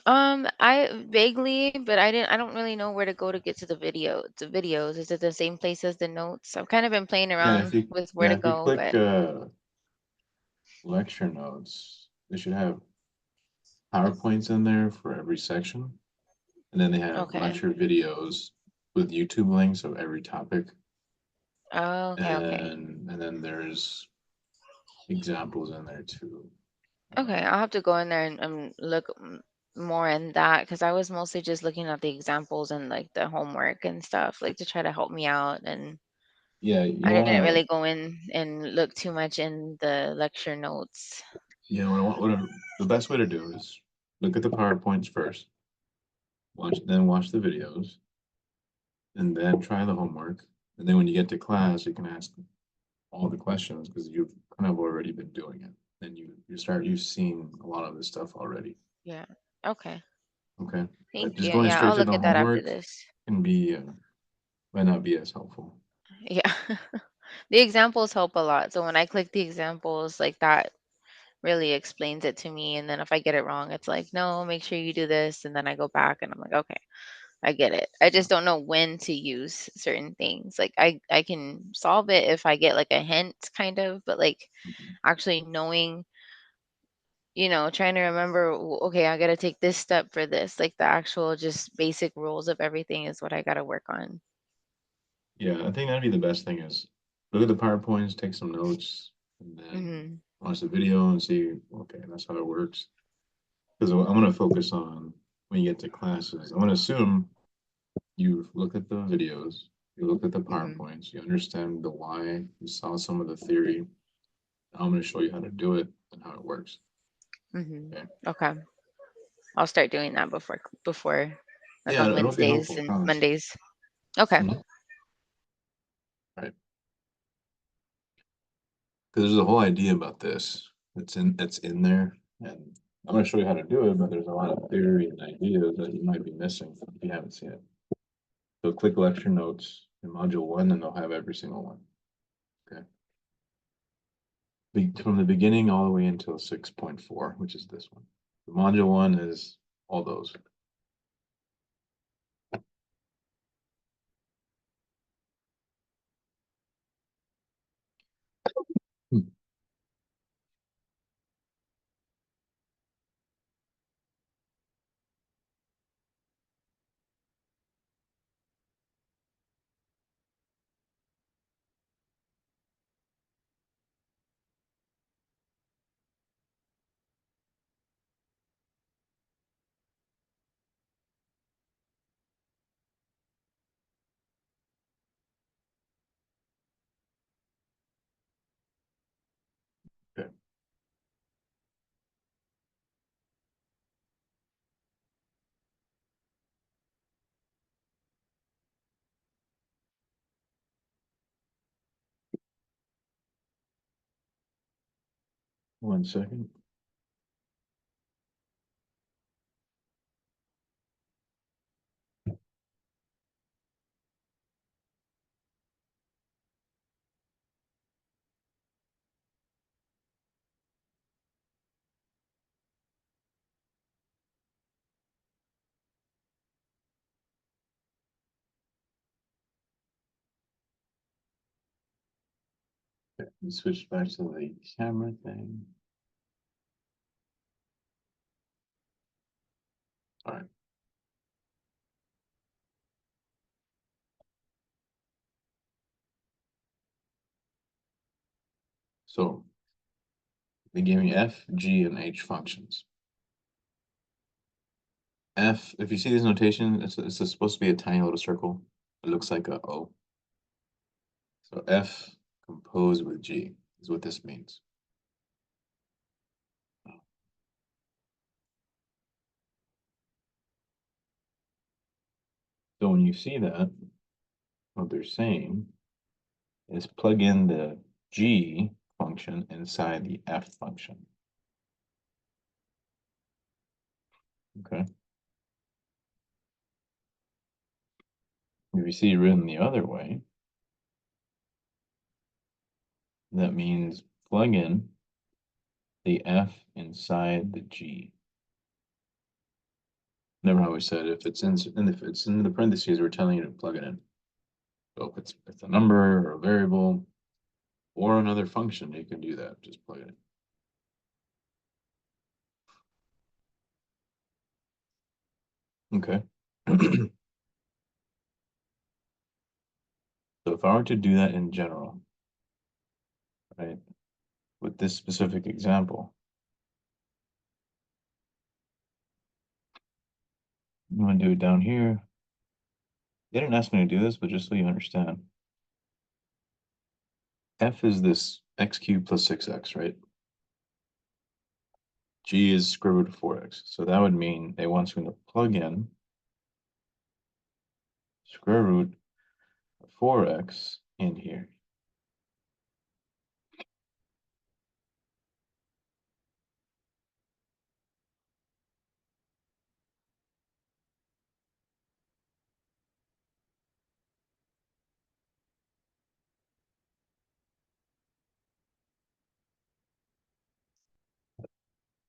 I vaguely, but I don't really know where to go to get to the videos. Is it the same place as the notes? I've kind of been playing Yeah, around with where to if you go, click but lecture notes, they should have PowerPoints in there for every section. And then they have okay. lecture videos with YouTube links of every topic. Oh, okay. And then there's examples in there too. Okay, I'll have to go in there and look more in that because I was mostly just looking at the examples and like the homework and stuff, like to try to help me out. And Yeah, you I didn't wanna really go in and look too much in the lecture notes. the best way to do is look at the PowerPoints first, watch the videos, and then try the homework. And then when you get to class, you can ask all the questions because you've kind of already been doing it. And you've seen a lot of this stuff already. Yeah. Okay. Okay. But Thank just you. going Yeah, straight I'll to look the at that after homework this. can be might not be as helpful. Yeah. The examples help a lot. So when I click the examples, like that really explains it to me. And then if I get it wrong, it's like, no, make sure you do this. And then I go back and I'm like, okay. I get it. I just don't know when to use certain things. Like I can solve it if I get like a hint kind of, but like actually knowing, trying to remember, okay, I got to take this step for this. Like the actual just basic rules of everything is what I got to work on. Yeah, I think that'd be the best thing is look at the PowerPoints, take some notes, and then Mhm. watch the video and see, okay, that's how it works. Because I'm gonna focus on when you get to classes. I'm gonna assume you've looked at the videos, You looked at the PowerPoints, you understand the why, you saw some of the theory. Now I'm gonna show you how to do it and how it works. Okay. Okay. I'll start doing that before like Yeah, on it'll be Wednesdays helpful, I and promise. Mondays. Okay. Mhm. Right. Because there's a whole idea about this. It's in there, and I'm gonna show you how to do it, but there's a lot of theory and ideas that you might be missing if you haven't seen it. So click lecture notes in module 1 and they'll have every single one. Okay. From the beginning all the way until 6.4, which is this one. The module 1 is all those. Hmm. Okay. One second. Okay. We switch back to the camera thing. All right. So they gave me F, G, and H functions. F, if you see this notation, it's supposed to be a tiny little circle. It looks like a O. So F composed with G is what this means. So when you see that, what they're saying is plug in the G function inside the F function. Okay. If you see it written the other way, that means plug in the F inside the G. Remember how we said if it's in the parentheses, we're telling you to plug it in. So if it's a number or a variable or another function, you can do that. Just plug it in. Okay. So if I were to do that in general, right, with this specific example, I'm going to do it down here. They didn't ask me to do this, but just so you understand. F is this x cubed plus 6x, right? G is square root of 4x. So that would mean they want me to plug in square root of 4x in here.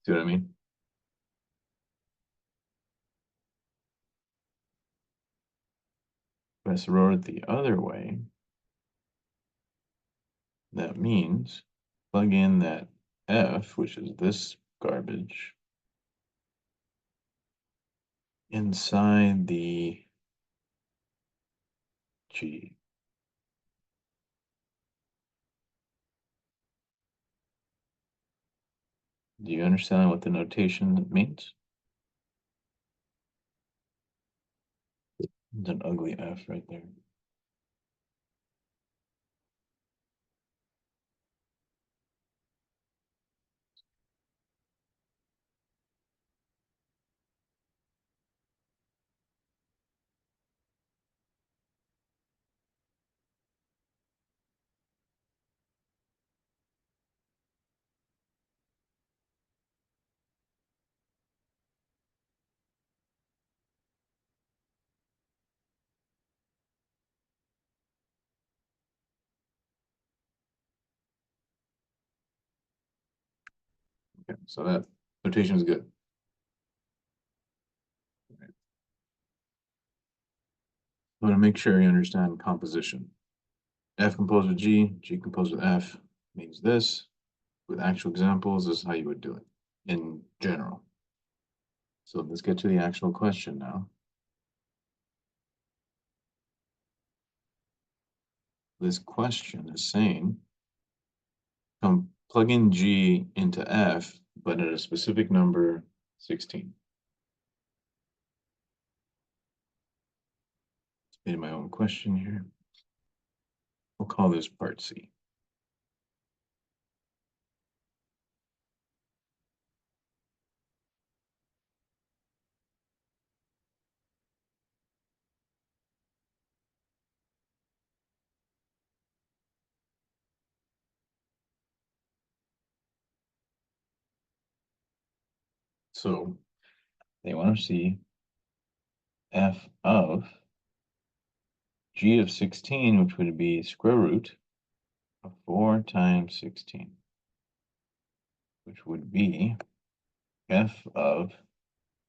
See what I mean? If I wrote it the other way, that means plug in that F, which is this garbage, inside the G. Do you understand what the notation means? It's an ugly F right there. Okay, so that notation is good. I want to make sure you understand composition. F composed with G, G composed with F means this. With actual examples, this is how you would do it in general. So let's get to the actual question now. This question is saying, plug in G into F, but at a specific number 16. Made my own question here. We'll call this part C. So they want to see F of G of 16, which would be square root of 4 times 16, which would be F of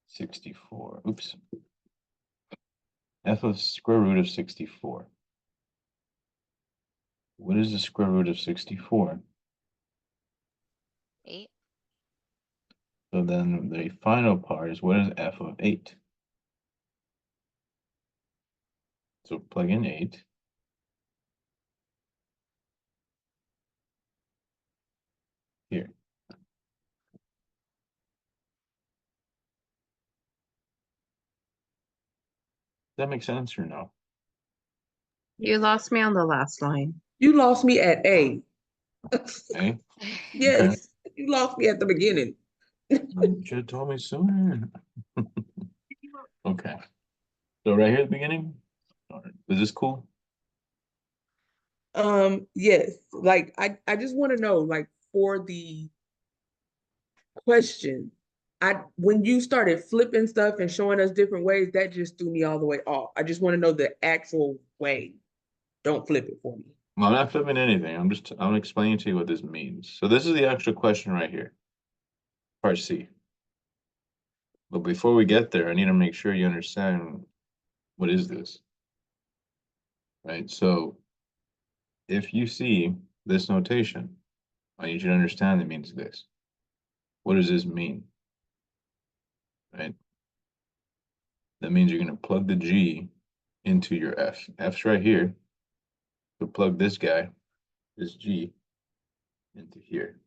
64. Oops. F of square root of 64. What is the square root of 64? 8. So then the final part is, what is F of 8? So plug in 8. Here. Does that make sense or no? You lost me on the last line. You lost me at A. Okay. Yes, you lost me at the beginning. You should have told me sooner. Okay. So right here at the beginning, is this cool? Yes, like I just want to know, like, for the question, when you started flipping stuff and showing us different ways, that just threw me all the way off. I just want to know the actual way. Don't flip it for me. Well, I'm not flipping anything. I'm explaining to you what this means. So this is the extra question right here. Part C. But before we get there, I need to make sure you understand what is this. Right? So if you see this notation, I need you to understand it means this. What does this mean? Right? That means you're going to plug the G into your F. F's right here. So plug this guy, this G, into here.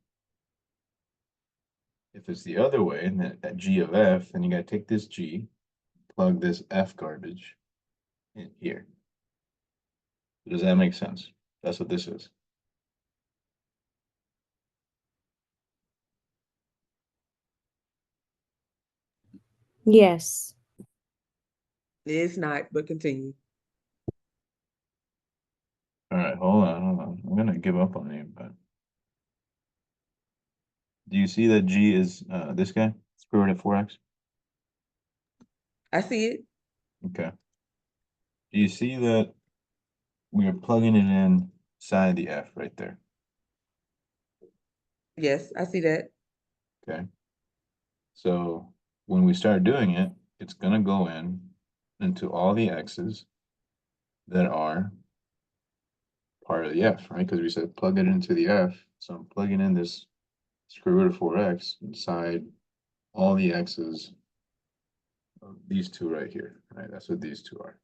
If it's the other way, and that G of F, then you got to take this G, plug this F garbage in here. Does that make sense? That's what this is. Yes. It's not, but continue. All right, hold on. I'm gonna give up on you, but do you see that G is this guy, square root of 4x? I see it. Okay. Do you see that we are plugging it in inside the F right there? Yes, I see that. Okay. So when we start doing it, it's gonna go into all the x's that are part of the F, right? Because we said plug it into the F. So I'm plugging in this square root of 4x inside all the x's of these two right here, right? That's what these two are.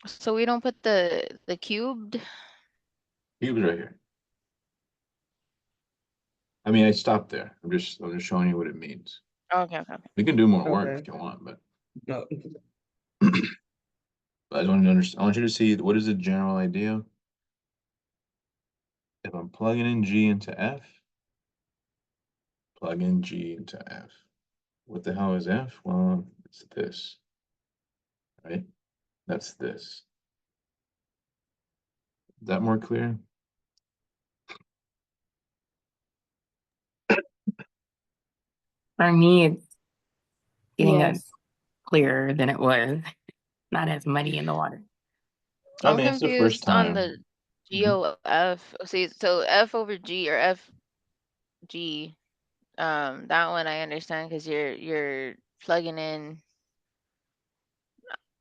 So we don't put the cubed. Cubes right here. I mean, I stopped there. I'm just showing you what it means. Okay. We can do more work Okay. if you want, but No. I just want to understand. I want you to see what is the general idea. If I'm plugging in G into F, plug in G into F. What the hell is F? Well, it's this, right? That's this. Is that more clear? For me, it's getting Yes. us clearer than it was. Not as muddy in the water. I I'm mean, it's the first confused on time. the GOF. See, so F over G or F G. That one I understand because you're plugging in.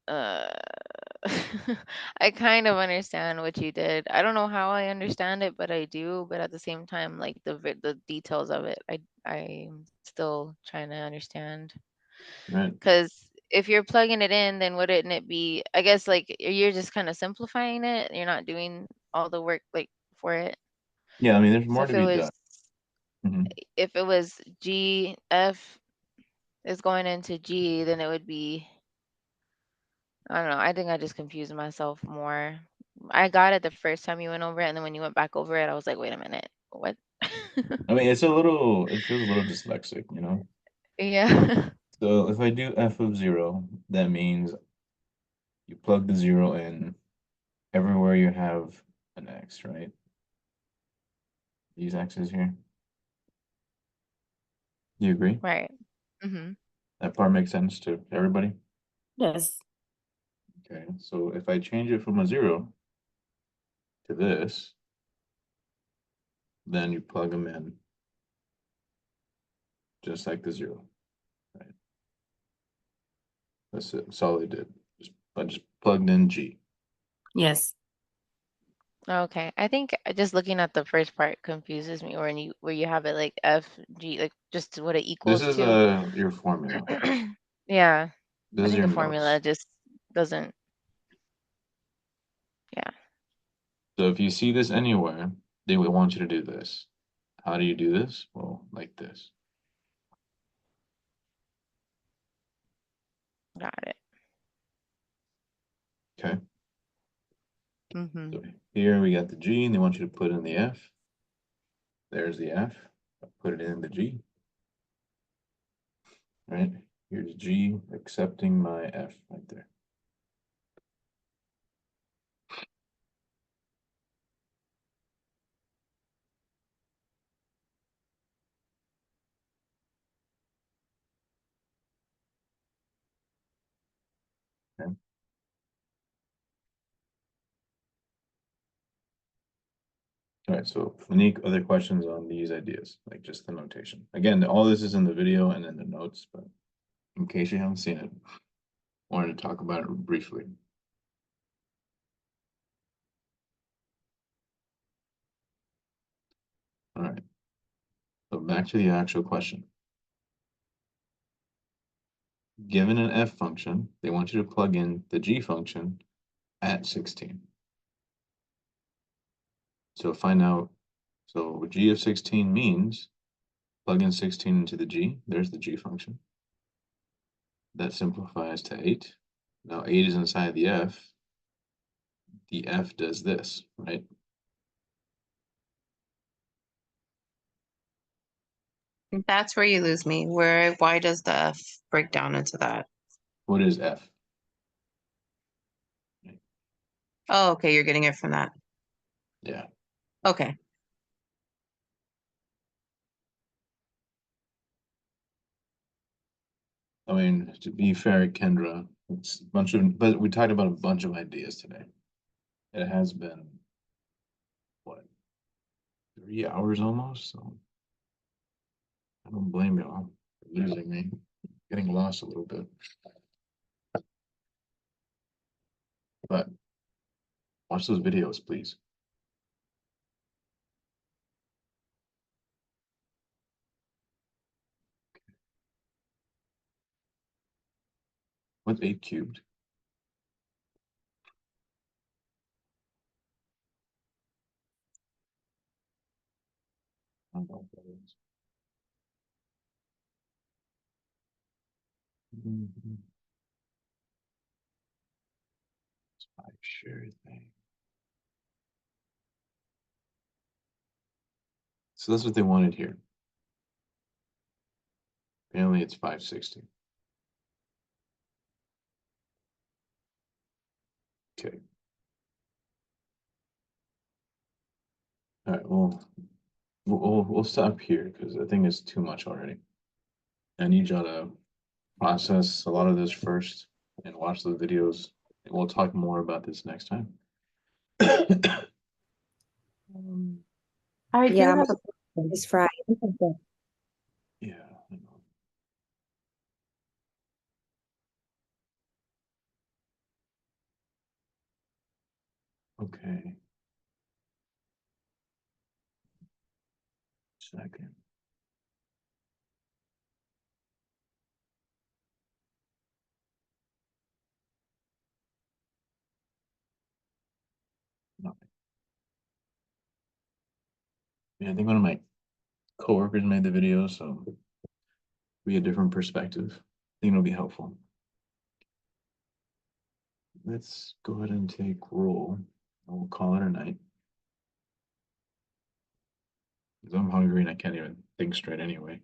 I kind of understand what you did. I don't know how I understand it, but I do. But at the same time, like the details of it, I'm still trying to understand. Right. Because if you're plugging it in, then wouldn't it be? I guess like you're just kind of simplifying it. You're not doing all the work like for it. Yeah, I mean, there's So more if to it be was done. Mhm. if it was G F is going into G, then it would be. I don't know. I think I just confused myself more. I got it the first time you went over it, and then when you went back over it, I was like, wait a minute, what? I mean, it feels a little dyslexic, you know? Yeah. So if I do f of 0, that means you plug the 0 in everywhere you have an x, right? These x's here. You agree? Right. Mm-hmm. That part makes sense to everybody? Yes. Okay, so if I change it from a 0 to this, then you plug them in just like the 0, right? That's it. That's all they did. I just plugged in G. Yes. Okay. I think just looking at the first part confuses me, where you have it like F G, like just what it This equals is to. your formula. Yeah. This I is think your the notes. formula just doesn't. Yeah. So if you see this anywhere, they would want you to do this. How do you do this? Well, like this. Got it. Okay. Mm-hmm. So here we got the G, and they want you to put in the F. There's the F. Put it in the G. Right? Here's G accepting my F right there. Okay. All right, so Monique, other questions on these ideas, like just the notation? Again, all this is in the video and in the notes, but in case you haven't seen it, wanted to talk about it briefly. All right. So back to the actual question. Given an f function, they want you to plug in the g function at 16. So find out, so what g of 16 means, plug in 16 into the g, there's the g function. That simplifies to 8. Now 8 is inside the f does this, right? That's where you lose me. Why does the F break down into that? What is f? Oh, okay, you're getting it from that. Yeah. Okay. I mean, to be fair, Kendra, it's a bunch of, but we talked about a bunch of ideas today. It has been, what, 3 hours almost, so I don't blame y'all for losing me, getting lost a little bit. But watch those videos, please. What's 8 cubed? I don't know what that is. Mhm. It's my share thing. So that's what they wanted here. Apparently it's 560. Okay. All right, well, we'll stop here because I think it's too much already. I need y'all to process a lot of this first and watch the videos. And we'll talk more about this next time. I do Yeah, have a it's Friday. Yeah, I know. Okay. Second. No. Yeah, I think one of my coworkers made the video, so be a different perspective. I think it'll be helpful. Let's go ahead and take roll. And we'll call it a night. 'Cause I'm hungry and I can't even think straight anyway.